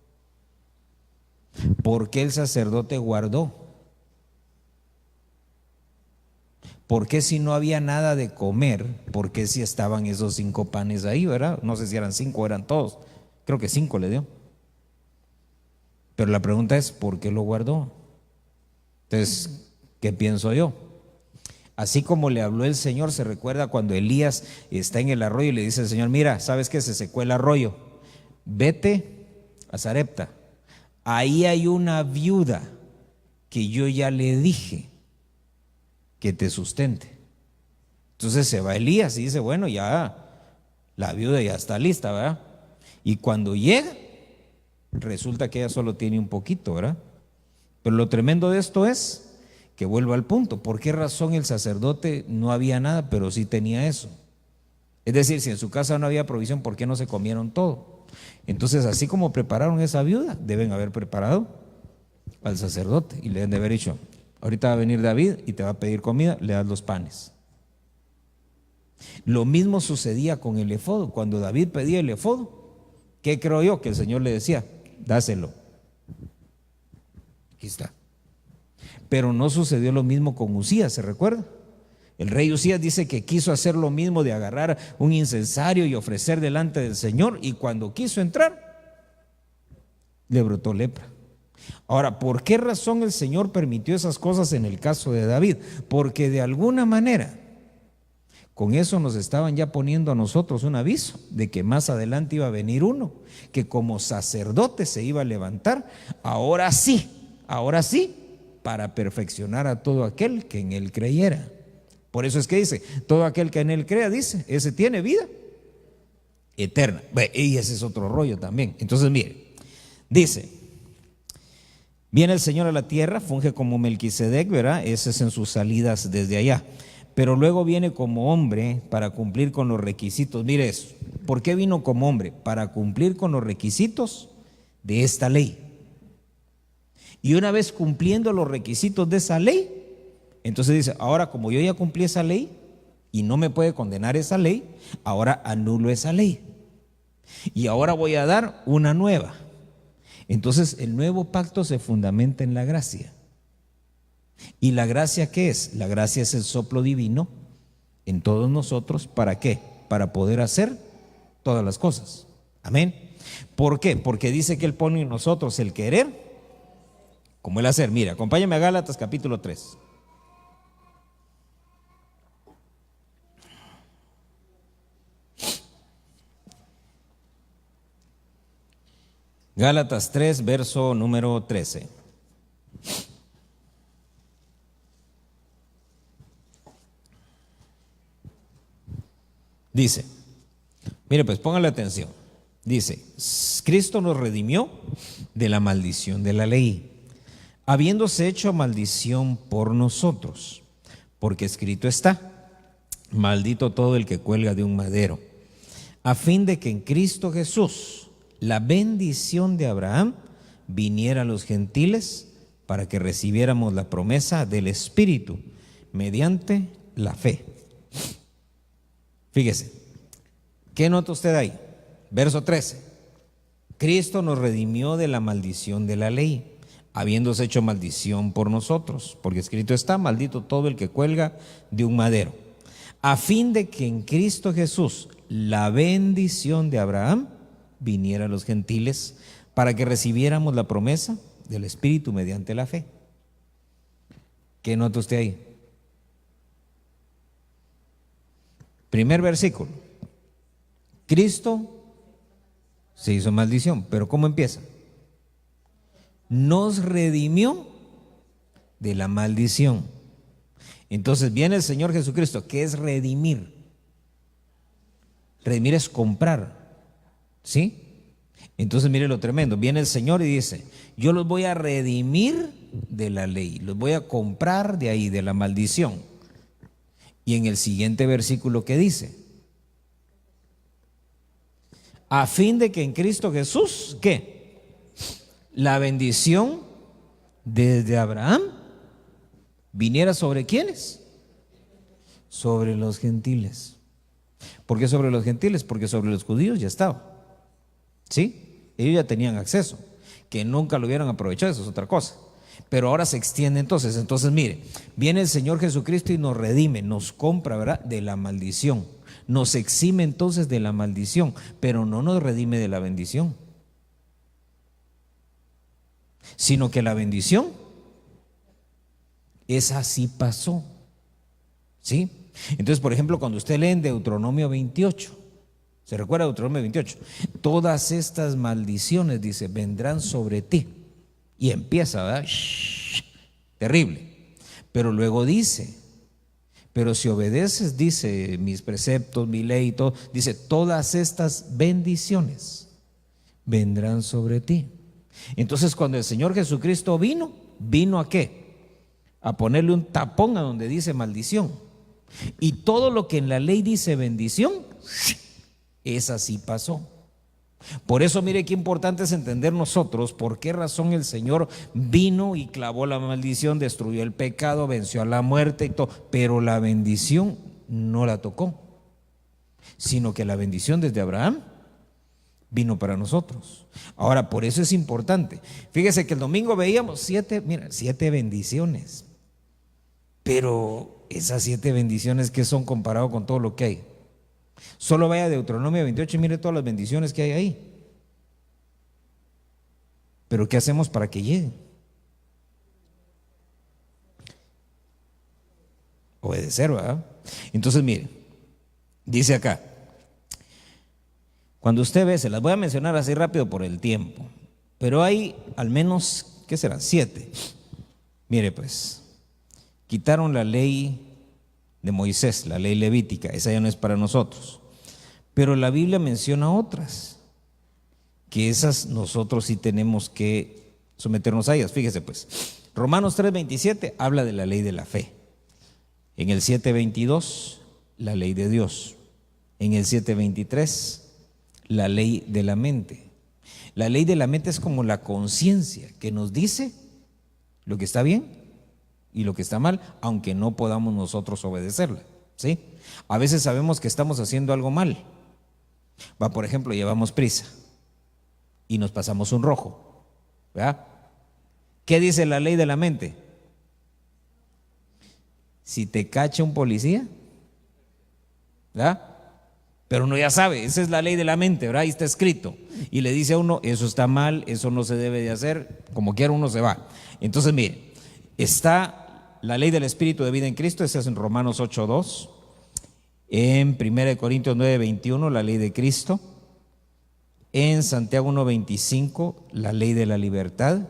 ¿Por qué el sacerdote guardó? ¿Por qué si no había nada de comer? ¿Por qué si estaban esos 5 panes ahí, verdad? No sé si eran 5 o eran todos. Creo que 5 le dio. Pero la pregunta es, ¿por qué lo guardó? Entonces, ¿qué pienso yo? Así como le habló el Señor, se recuerda cuando Elías está en el arroyo y le dice al Señor, mira, ¿sabes qué? Se secó el arroyo. Vete a Sarepta. Ahí hay una viuda que yo ya le dije que te sustente. Entonces se va Elías y dice, bueno, ya la viuda ya está lista, ¿verdad? Y cuando llega, resulta que ella solo tiene un poquito, ¿verdad? Pero lo tremendo de esto es que vuelvo al punto, ¿por qué razón el sacerdote no había nada, pero sí tenía eso? Es decir, si en su casa no había provisión, ¿por qué no se comieron todo? Entonces, así como prepararon esa viuda, deben haber preparado al sacerdote y le deben de haber dicho, ahorita va a venir David y te va a pedir comida, le das los panes. Lo mismo sucedía con el efod. Cuando David pedía el efod, ¿qué creo yo? Que el Señor le decía, dáselo. Aquí está. Pero no sucedió lo mismo con Usías, ¿se recuerda? El rey Usías dice que quiso hacer lo mismo de agarrar un incensario y ofrecer delante del Señor, y cuando quiso entrar, le brotó lepra. Ahora, ¿por qué razón el Señor permitió esas cosas en el caso de David? Porque de alguna manera, con eso nos estaban ya poniendo a nosotros un aviso de que más adelante iba a venir uno, que como sacerdote se iba a levantar, ahora sí, para perfeccionar a todo aquel que en él creyera. Por eso es que dice, todo aquel que en él crea, dice, ese tiene vida eterna. Y ese es otro rollo también. Entonces, mire, dice, viene el Señor a la tierra, funge como Melquisedec, ¿verdad? Ese es en sus salidas desde allá. Pero luego viene como hombre para cumplir con los requisitos. Mire eso. ¿Por qué vino como hombre? Para cumplir con los requisitos de esta ley. Y una vez cumpliendo los requisitos de esa ley, entonces dice, ahora como yo ya cumplí esa ley y no me puede condenar esa ley, ahora anulo esa ley. Y ahora voy a dar una nueva. Entonces el nuevo pacto se fundamenta en la gracia. ¿Y la gracia qué es? La gracia es el soplo divino en todos nosotros. ¿Para qué? Para poder hacer todas las cosas. Amén. ¿Por qué? Porque dice que Él pone en nosotros el querer como el hacer. Mira, acompáñame a Gálatas capítulo 3. Gálatas 3, verso número 13. Dice, mire pues póngale atención, dice, Cristo nos redimió de la maldición de la ley, habiéndose hecho maldición por nosotros, porque escrito está, maldito todo el que cuelga de un madero, a fin de que en Cristo Jesús la bendición de Abraham viniera a los gentiles para que recibiéramos la promesa del Espíritu mediante la fe. Fíjese, ¿qué nota usted ahí? Verso 13. Cristo nos redimió de la maldición de la ley, habiéndose hecho maldición por nosotros, porque escrito está, maldito todo el que cuelga de un madero, a fin de que en Cristo Jesús la bendición de Abraham viniera a los gentiles para que recibiéramos la promesa del Espíritu mediante la fe. ¿Qué nota usted ahí? Primer versículo. Cristo se hizo maldición, pero ¿cómo empieza? Nos redimió de la maldición. Entonces viene el Señor Jesucristo, que es redimir. Redimir es comprar, ¿sí? Entonces mire lo tremendo, viene el Señor y dice, yo los voy a redimir de la ley, los voy a comprar de ahí, de la maldición. Y en el siguiente versículo, ¿qué dice? A fin de que en Cristo Jesús, ¿qué? La bendición desde Abraham viniera sobre ¿quiénes? Sobre los gentiles. ¿Por qué sobre los gentiles? Porque sobre los judíos ya estaba, ¿sí? Ellos ya tenían acceso. Que nunca lo hubieran aprovechado, eso es otra cosa. Pero ahora se extiende entonces, mire, viene el Señor Jesucristo y nos redime, nos compra, ¿verdad? De la maldición, nos exime entonces de la maldición, pero no nos redime de la bendición, sino que la bendición, esa así pasó, ¿sí? Entonces, por ejemplo, cuando usted lee en Deuteronomio 28, ¿se recuerda Deuteronomio 28? Todas estas maldiciones, dice, vendrán sobre ti. Y empieza, ¿verdad? Terrible. Pero luego dice, pero si obedeces, dice, mis preceptos, mi ley y todo, dice, todas estas bendiciones vendrán sobre ti. Entonces, cuando el Señor Jesucristo ¿vino a qué? A ponerle un tapón a donde dice maldición. Y todo lo que en la ley dice bendición, esa sí pasó. Por eso mire qué importante es entender nosotros por qué razón el Señor vino y clavó la maldición, destruyó el pecado, venció a la muerte y todo, pero la bendición no la tocó, sino que la bendición desde Abraham vino para nosotros. Ahora, por eso es importante. Fíjese que el domingo veíamos 7 bendiciones, pero esas 7 bendiciones, ¿qué son comparado con todo lo que hay? Solo vaya a Deuteronomio 28 y mire todas las bendiciones que hay ahí. Pero ¿qué hacemos para que llegue? Obedecer, ¿verdad? Entonces, mire, dice acá, cuando usted ve, se las voy a mencionar así rápido por el tiempo, pero hay al menos, ¿qué serán? 7. Mire pues, quitaron la ley de Moisés, la ley levítica, esa ya no es para nosotros, pero la Biblia menciona otras, que esas nosotros sí tenemos que someternos a ellas. Fíjese pues, Romanos 3:27 habla de la ley de la fe. En el 7:22, la ley de Dios. En el 7:23, la ley de la mente. La ley de la mente es como la conciencia que nos dice lo que está bien y lo que está mal, aunque no podamos nosotros obedecerla, ¿sí? A veces sabemos que estamos haciendo algo mal. Por ejemplo, llevamos prisa y nos pasamos un rojo, ¿verdad? ¿Qué dice la ley de la mente? Si te cacha un policía, ¿verdad? Pero uno ya sabe, esa es la ley de la mente, ¿verdad? Ahí está escrito. Y le dice a uno, eso está mal, eso no se debe de hacer, como quiera uno se va. Entonces, mire, está la ley del Espíritu de vida en Cristo, esa es en Romanos 8:2. En 1 Corintios 9:21, la ley de Cristo. En Santiago 1:25, la ley de la libertad.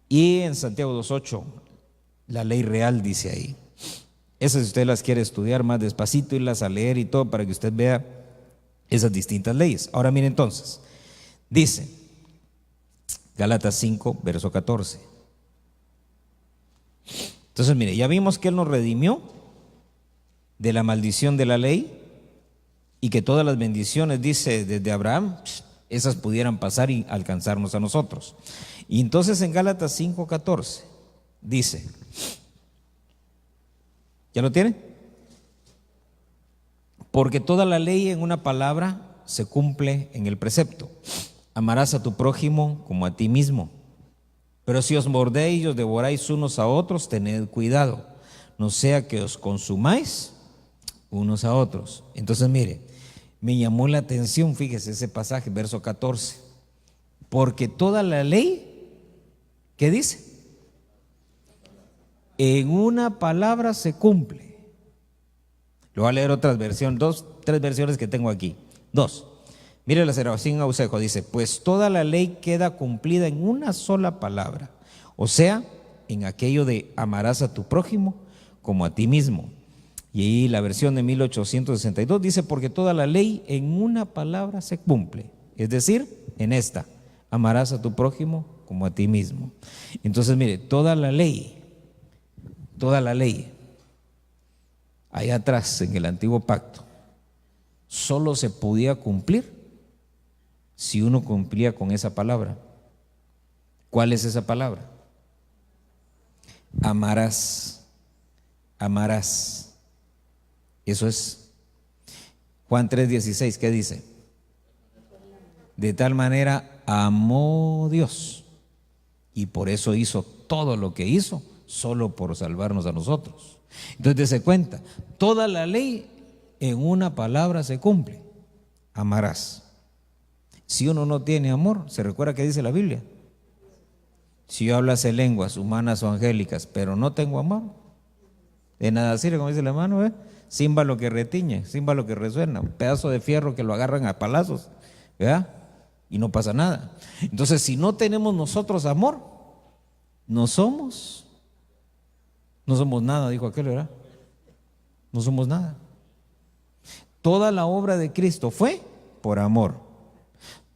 Y en Santiago 2:8, la ley real dice ahí. Esas, si usted las quiere estudiar más despacito, irlas a leer y todo para que usted vea esas distintas leyes. Ahora mire entonces, dice Gálatas 5, verso 14. Entonces mire, ya vimos que Él nos redimió de la maldición de la ley y que todas las bendiciones, dice, desde Abraham, esas pudieran pasar y alcanzarnos a nosotros. Y entonces en Gálatas 5:14 dice, ¿ya lo tiene? Porque toda la ley en una palabra se cumple en el precepto: amarás a tu prójimo como a ti mismo. Pero si os mordéis y os devoráis unos a otros, tened cuidado, no sea que os consumáis unos a otros. Entonces mire, me llamó la atención, fíjese ese pasaje, verso 14. Porque toda la ley, ¿qué dice? En una palabra se cumple. Lo voy a leer otras versiones, 3 versiones que tengo aquí. 2. Mire la Serafín Ausejo, dice, pues toda la ley queda cumplida en una sola palabra, o sea, en aquello de amarás a tu prójimo como a ti mismo. Y ahí la versión de 1862 dice, porque toda la ley en una palabra se cumple, es decir, en esta, amarás a tu prójimo como a ti mismo. Entonces mire, toda la ley, allá atrás en el antiguo pacto, solo se podía cumplir si uno cumplía con esa palabra. ¿Cuál es esa palabra? Amarás, amarás. Eso es Juan 3:16, ¿qué dice? De tal manera amó Dios y por eso hizo todo lo que hizo, solo por salvarnos a nosotros. Entonces se cuenta, toda la ley en una palabra se cumple: amarás. Si uno no tiene amor, ¿se recuerda que dice la Biblia? Si yo hablase lenguas humanas o angélicas, pero no tengo amor, de nada sirve, como dice el hermano, címbalo que retiñe, címbalo que resuena, un pedazo de fierro que lo agarran a palazos, ¿verdad? Y no pasa nada. Entonces, si no tenemos nosotros amor, no somos nada, dijo aquel, ¿verdad? No somos nada. Toda la obra de Cristo fue por amor.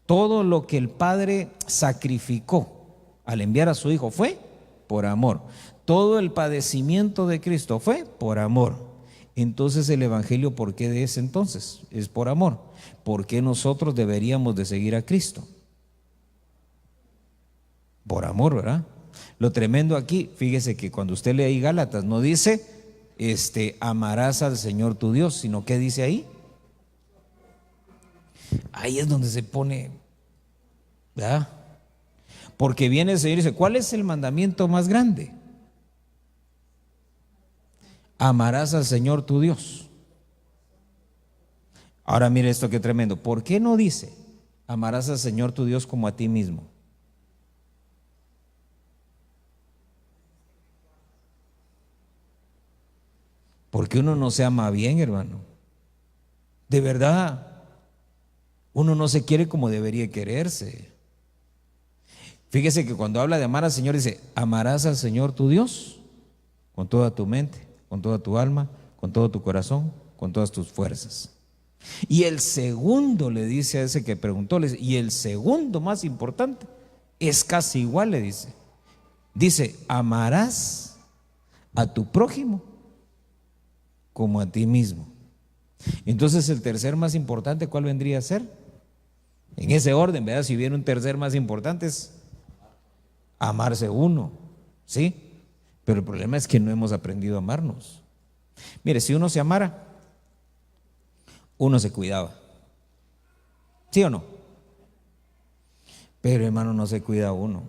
Todo lo que el Padre sacrificó al enviar a su Hijo fue por amor. Todo el padecimiento de Cristo fue por amor. Entonces el Evangelio, ¿por qué es entonces? Es por amor. ¿Por qué nosotros deberíamos de seguir a Cristo? Por amor, ¿verdad? Lo tremendo aquí, fíjese que cuando usted lee ahí Gálatas, no dice amarás al Señor tu Dios, sino que dice ahí. Ahí es donde se pone, ¿verdad? Porque viene el Señor y dice, ¿cuál es el mandamiento más grande? Amarás al Señor tu Dios. Ahora mire esto que tremendo. ¿Por qué no dice amarás al Señor tu Dios como a ti mismo? Porque uno no se ama bien, hermano. De verdad, uno no se quiere como debería quererse. Fíjese que cuando habla de amar al Señor, dice: amarás al Señor tu Dios con toda tu mente, con toda tu alma, con todo tu corazón, con todas tus fuerzas. Y el segundo, le dice a ese que preguntó, y el segundo más importante es casi igual, le dice. Dice: amarás a tu prójimo como a ti mismo. Entonces, el tercer más importante, ¿cuál vendría a ser? En ese orden, ¿verdad? Si hubiera un tercer más importante, es amarse uno, ¿sí? Pero el problema es que no hemos aprendido a amarnos. Mire, si uno se amara, uno se cuidaba, ¿sí o no? Pero, hermano, no se cuida uno.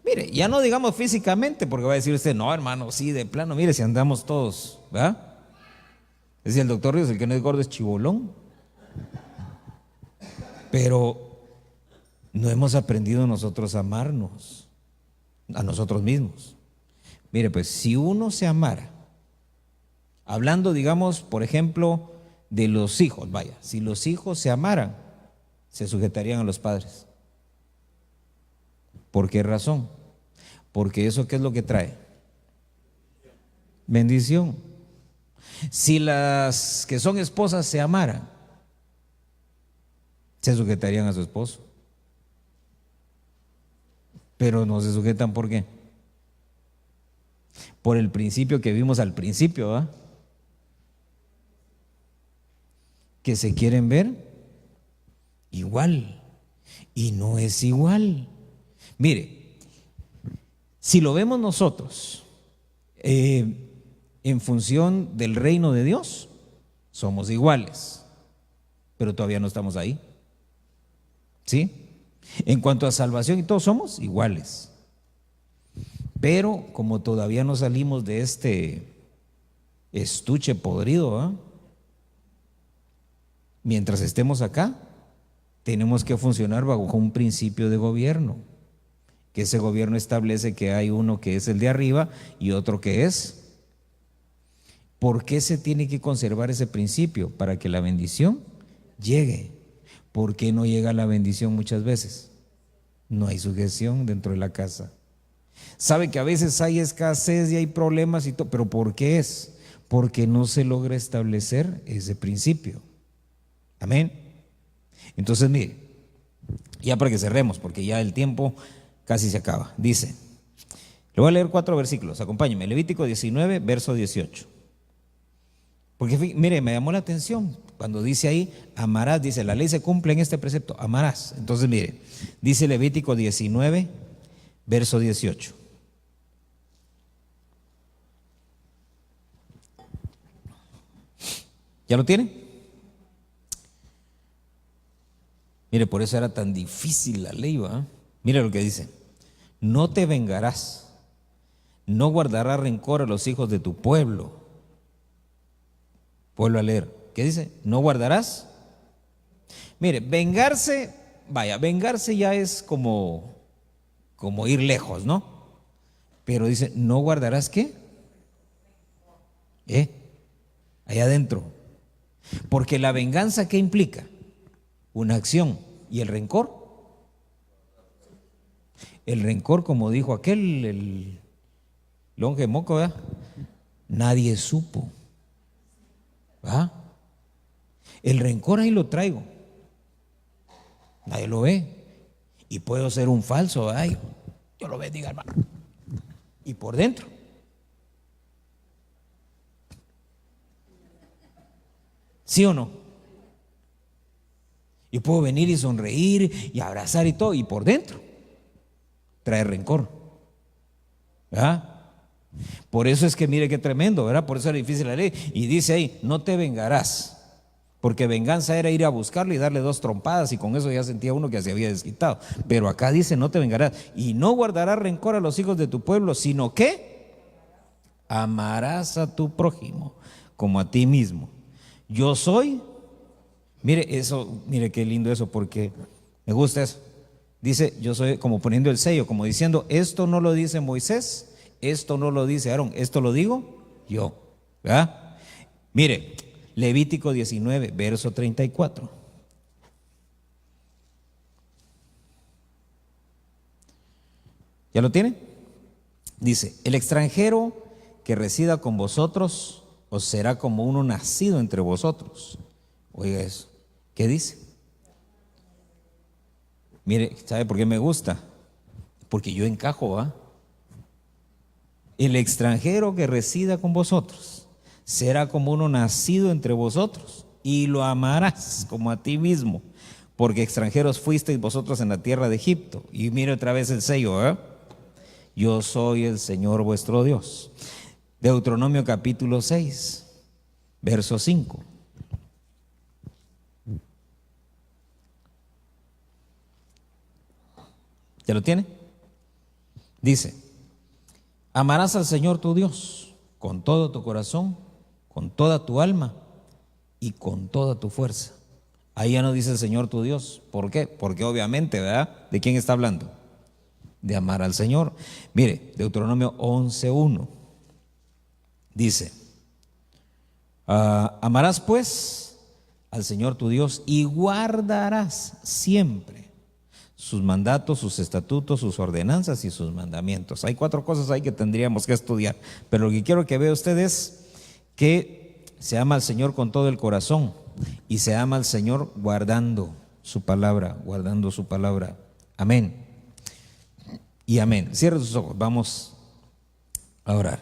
Mire, ya no digamos físicamente, porque va a decir usted: no, hermano, sí, de plano, mire, si andamos todos, ¿verdad? Decía el doctor Ríos: el que no es gordo es chibolón. Pero no hemos aprendido nosotros a amarnos a nosotros mismos. Mire, pues si uno se amara, hablando, digamos, por ejemplo, de los hijos, vaya, si los hijos se amaran, se sujetarían a los padres. ¿Por qué razón? Porque eso, ¿qué es lo que trae? Bendición. Si las que son esposas se amaran, se sujetarían a su esposo. Pero no se sujetan, ¿por qué? Por el principio que vimos al principio, ¿verdad? Que se quieren ver igual y no es igual. Mire, si lo vemos nosotros en función del reino de Dios, somos iguales, pero todavía no estamos ahí, ¿sí? En cuanto a salvación y todos somos iguales, pero como todavía no salimos de este estuche podrido, ¿eh? Mientras estemos acá, tenemos que funcionar bajo un principio de gobierno, que ese gobierno establece que hay uno que es el de arriba y otro que es. ¿Por qué se tiene que conservar ese principio? Para que la bendición llegue. ¿Por qué no llega la bendición muchas veces? No hay sujeción dentro de la casa. Sabe que a veces hay escasez y hay problemas y todo, pero ¿por qué es? Porque no se logra establecer ese principio. Amén. Entonces, mire, ya para que cerremos, porque ya el tiempo casi se acaba. Dice, le voy a leer 4 versículos, acompáñeme. Levítico 19, verso 18. Porque mire, me llamó la atención cuando dice ahí: amarás. Dice, la ley se cumple en este precepto: amarás. Entonces, mire, dice Levítico 19, verso 18. ¿Ya lo tiene? Mire, por eso era tan difícil la ley, ¿va? Mire lo que dice: no te vengarás, no guardarás rencor a los hijos de tu pueblo. Vuelvo a leer. ¿Qué dice? ¿No guardarás? Mire, vengarse, vaya, vengarse ya es como ir lejos, ¿no? Pero dice: ¿no guardarás qué? Allá adentro. Porque la venganza, ¿qué implica? Una acción. ¿Y el rencor? El rencor, como dijo aquel, el longe moco, ¿verdad? Nadie supo. ¿Ah? El rencor ahí lo traigo. Nadie lo ve. Y puedo ser un falso, ay, yo lo bendiga, hermano. Y por dentro. ¿Sí o no? Yo puedo venir y sonreír y abrazar y todo, y por dentro trae rencor. ¿Verdad? Por eso es que mire qué tremendo, ¿verdad? Por eso era difícil la ley. Y dice ahí: no te vengarás, porque venganza era ir a buscarle y darle 2 trompadas, y con eso ya sentía uno que se había desquitado. Pero acá dice: no te vengarás, y no guardarás rencor a los hijos de tu pueblo, sino que amarás a tu prójimo como a ti mismo. Yo soy. Mire eso, mire qué lindo eso, porque me gusta eso. Dice: yo soy, como poniendo el sello, como diciendo: esto no lo dice Moisés, esto no lo dice Aarón, esto lo digo yo, ¿verdad? Mire, Levítico 19, verso 34. ¿Ya lo tiene? Dice: el extranjero que resida con vosotros os será como uno nacido entre vosotros. Oiga eso, ¿qué dice? Mire, ¿sabe por qué me gusta? Porque yo encajo, ¿va? El extranjero que resida con vosotros será como uno nacido entre vosotros, y lo amarás como a ti mismo, porque extranjeros fuisteis vosotros en la tierra de Egipto. Y mire otra vez el sello, ¿eh? Yo soy el Señor vuestro Dios. Deuteronomio capítulo 6, verso 5. ¿Ya lo tiene? Dice: amarás al Señor tu Dios con todo tu corazón, con toda tu alma y con toda tu fuerza. Ahí ya no dice el Señor tu Dios. ¿Por qué? Porque obviamente, ¿verdad? ¿De quién está hablando? De amar al Señor. Mire, Deuteronomio 11:1 dice: amarás pues al Señor tu Dios y guardarás siempre sus mandatos, sus estatutos, sus ordenanzas y sus mandamientos. Hay 4 cosas ahí que tendríamos que estudiar, pero lo que quiero que vea usted es que se ama al Señor con todo el corazón y se ama al Señor guardando su palabra, guardando su palabra. Amén y amén. Cierre sus ojos, vamos a orar.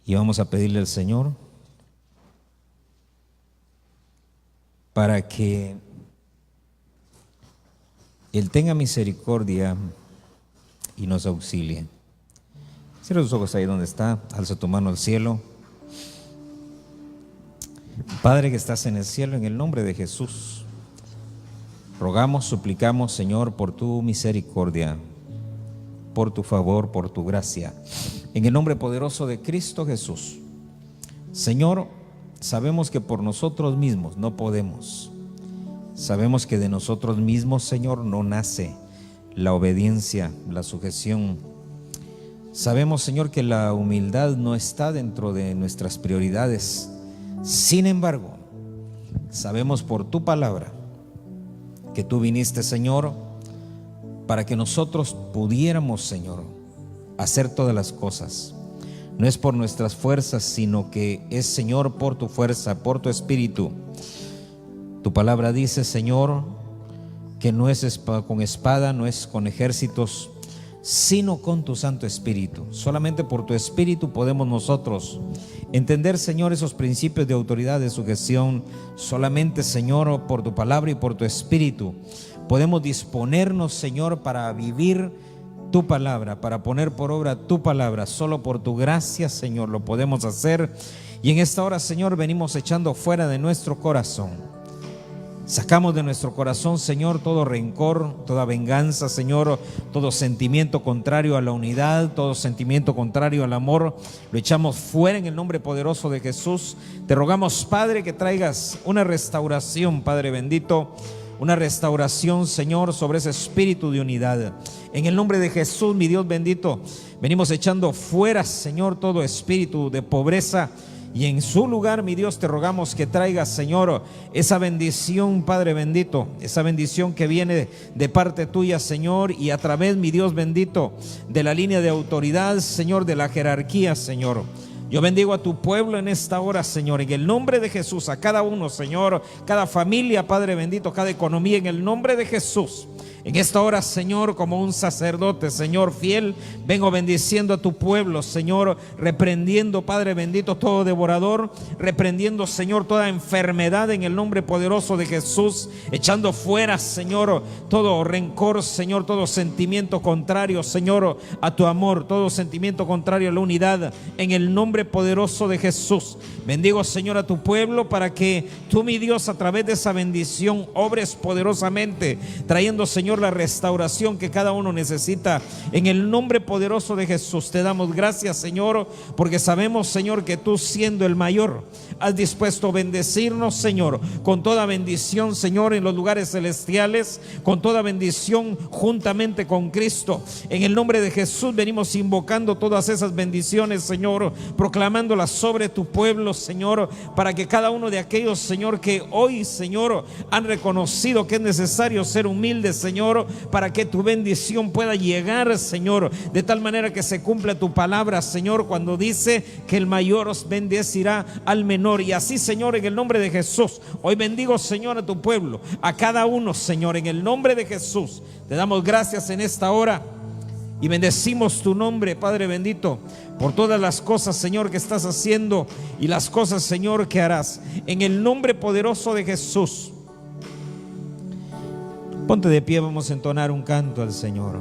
Y vamos a pedirle al Señor para que Él tenga misericordia y nos auxilie. Cierra tus ojos ahí donde está, alza tu mano al cielo. Padre que estás en el cielo, en el nombre de Jesús, rogamos, suplicamos, Señor, por tu misericordia, por tu favor, por tu gracia, en el nombre poderoso de Cristo Jesús. Señor, sabemos que por nosotros mismos no podemos. Sabemos que de nosotros mismos, Señor, no nace la obediencia, la sujeción. Sabemos, Señor, que la humildad no está dentro de nuestras prioridades. Sin embargo, sabemos por tu palabra que tú viniste, Señor, para que nosotros pudiéramos, Señor, hacer todas las cosas. No es por nuestras fuerzas, sino que es, Señor, por tu fuerza, por tu espíritu. Tu palabra dice, Señor, que no es con espada, no es con ejércitos, sino con tu Santo Espíritu. Solamente por tu Espíritu podemos nosotros entender, Señor, esos principios de autoridad, de sujeción. Solamente, Señor, por tu palabra y por tu Espíritu podemos disponernos, Señor, para vivir tu palabra, para poner por obra tu palabra. Solo por tu gracia, Señor, lo podemos hacer. Y en esta hora, Señor, venimos echando fuera de nuestro corazón. Sacamos de nuestro corazón, Señor, todo rencor, toda venganza, Señor, todo sentimiento contrario a la unidad, todo sentimiento contrario al amor. Lo echamos fuera en el nombre poderoso de Jesús. Te rogamos, Padre, que traigas una restauración, Padre bendito, una restauración, Señor, sobre ese espíritu de unidad. En el nombre de Jesús, mi Dios bendito, venimos echando fuera, Señor, todo espíritu de pobreza. Y en su lugar, mi Dios, te rogamos que traigas, Señor, esa bendición, Padre bendito, esa bendición que viene de parte tuya, Señor, y a través, mi Dios bendito, de la línea de autoridad, Señor, de la jerarquía, Señor. Yo bendigo a tu pueblo en esta hora, Señor, en el nombre de Jesús, a cada uno, Señor, cada familia, Padre bendito, cada economía, en el nombre de Jesús. En esta hora, Señor, como un sacerdote, Señor fiel, vengo bendiciendo a tu pueblo, Señor, reprendiendo, Padre bendito, todo devorador, reprendiendo, Señor, toda enfermedad en el nombre poderoso de Jesús, echando fuera, Señor, todo rencor, Señor, todo sentimiento contrario, Señor, a tu amor, todo sentimiento contrario a la unidad, en el nombre nombre poderoso de Jesús. Bendigo, Señor, a tu pueblo para que tú, mi Dios, a través de esa bendición obres poderosamente, trayendo, Señor, la restauración que cada uno necesita. En el nombre poderoso de Jesús te damos gracias, Señor, porque sabemos, Señor, que tú, siendo el mayor, has dispuesto a bendecirnos, Señor, con toda bendición, Señor, en los lugares celestiales, con toda bendición juntamente con Cristo. En el nombre de Jesús venimos invocando todas esas bendiciones, Señor, proclamándolas sobre tu pueblo, Señor, para que cada uno de aquellos, Señor, que hoy, Señor, han reconocido que es necesario ser humildes, Señor, para que tu bendición pueda llegar, Señor, de tal manera que se cumpla tu palabra, Señor, cuando dice que el mayor os bendecirá al menor. Y así, Señor, en el nombre de Jesús, hoy bendigo, Señor, a tu pueblo, a cada uno, Señor, en el nombre de Jesús. Te damos gracias en esta hora y bendecimos tu nombre, Padre bendito, por todas las cosas, Señor, que estás haciendo y las cosas, Señor, que harás. En el nombre poderoso de Jesús. Ponte de pie, vamos a entonar un canto al Señor.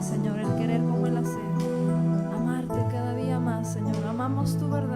Señor, el querer como el hacer, amarte cada día más, Señor. Amamos tu verdad.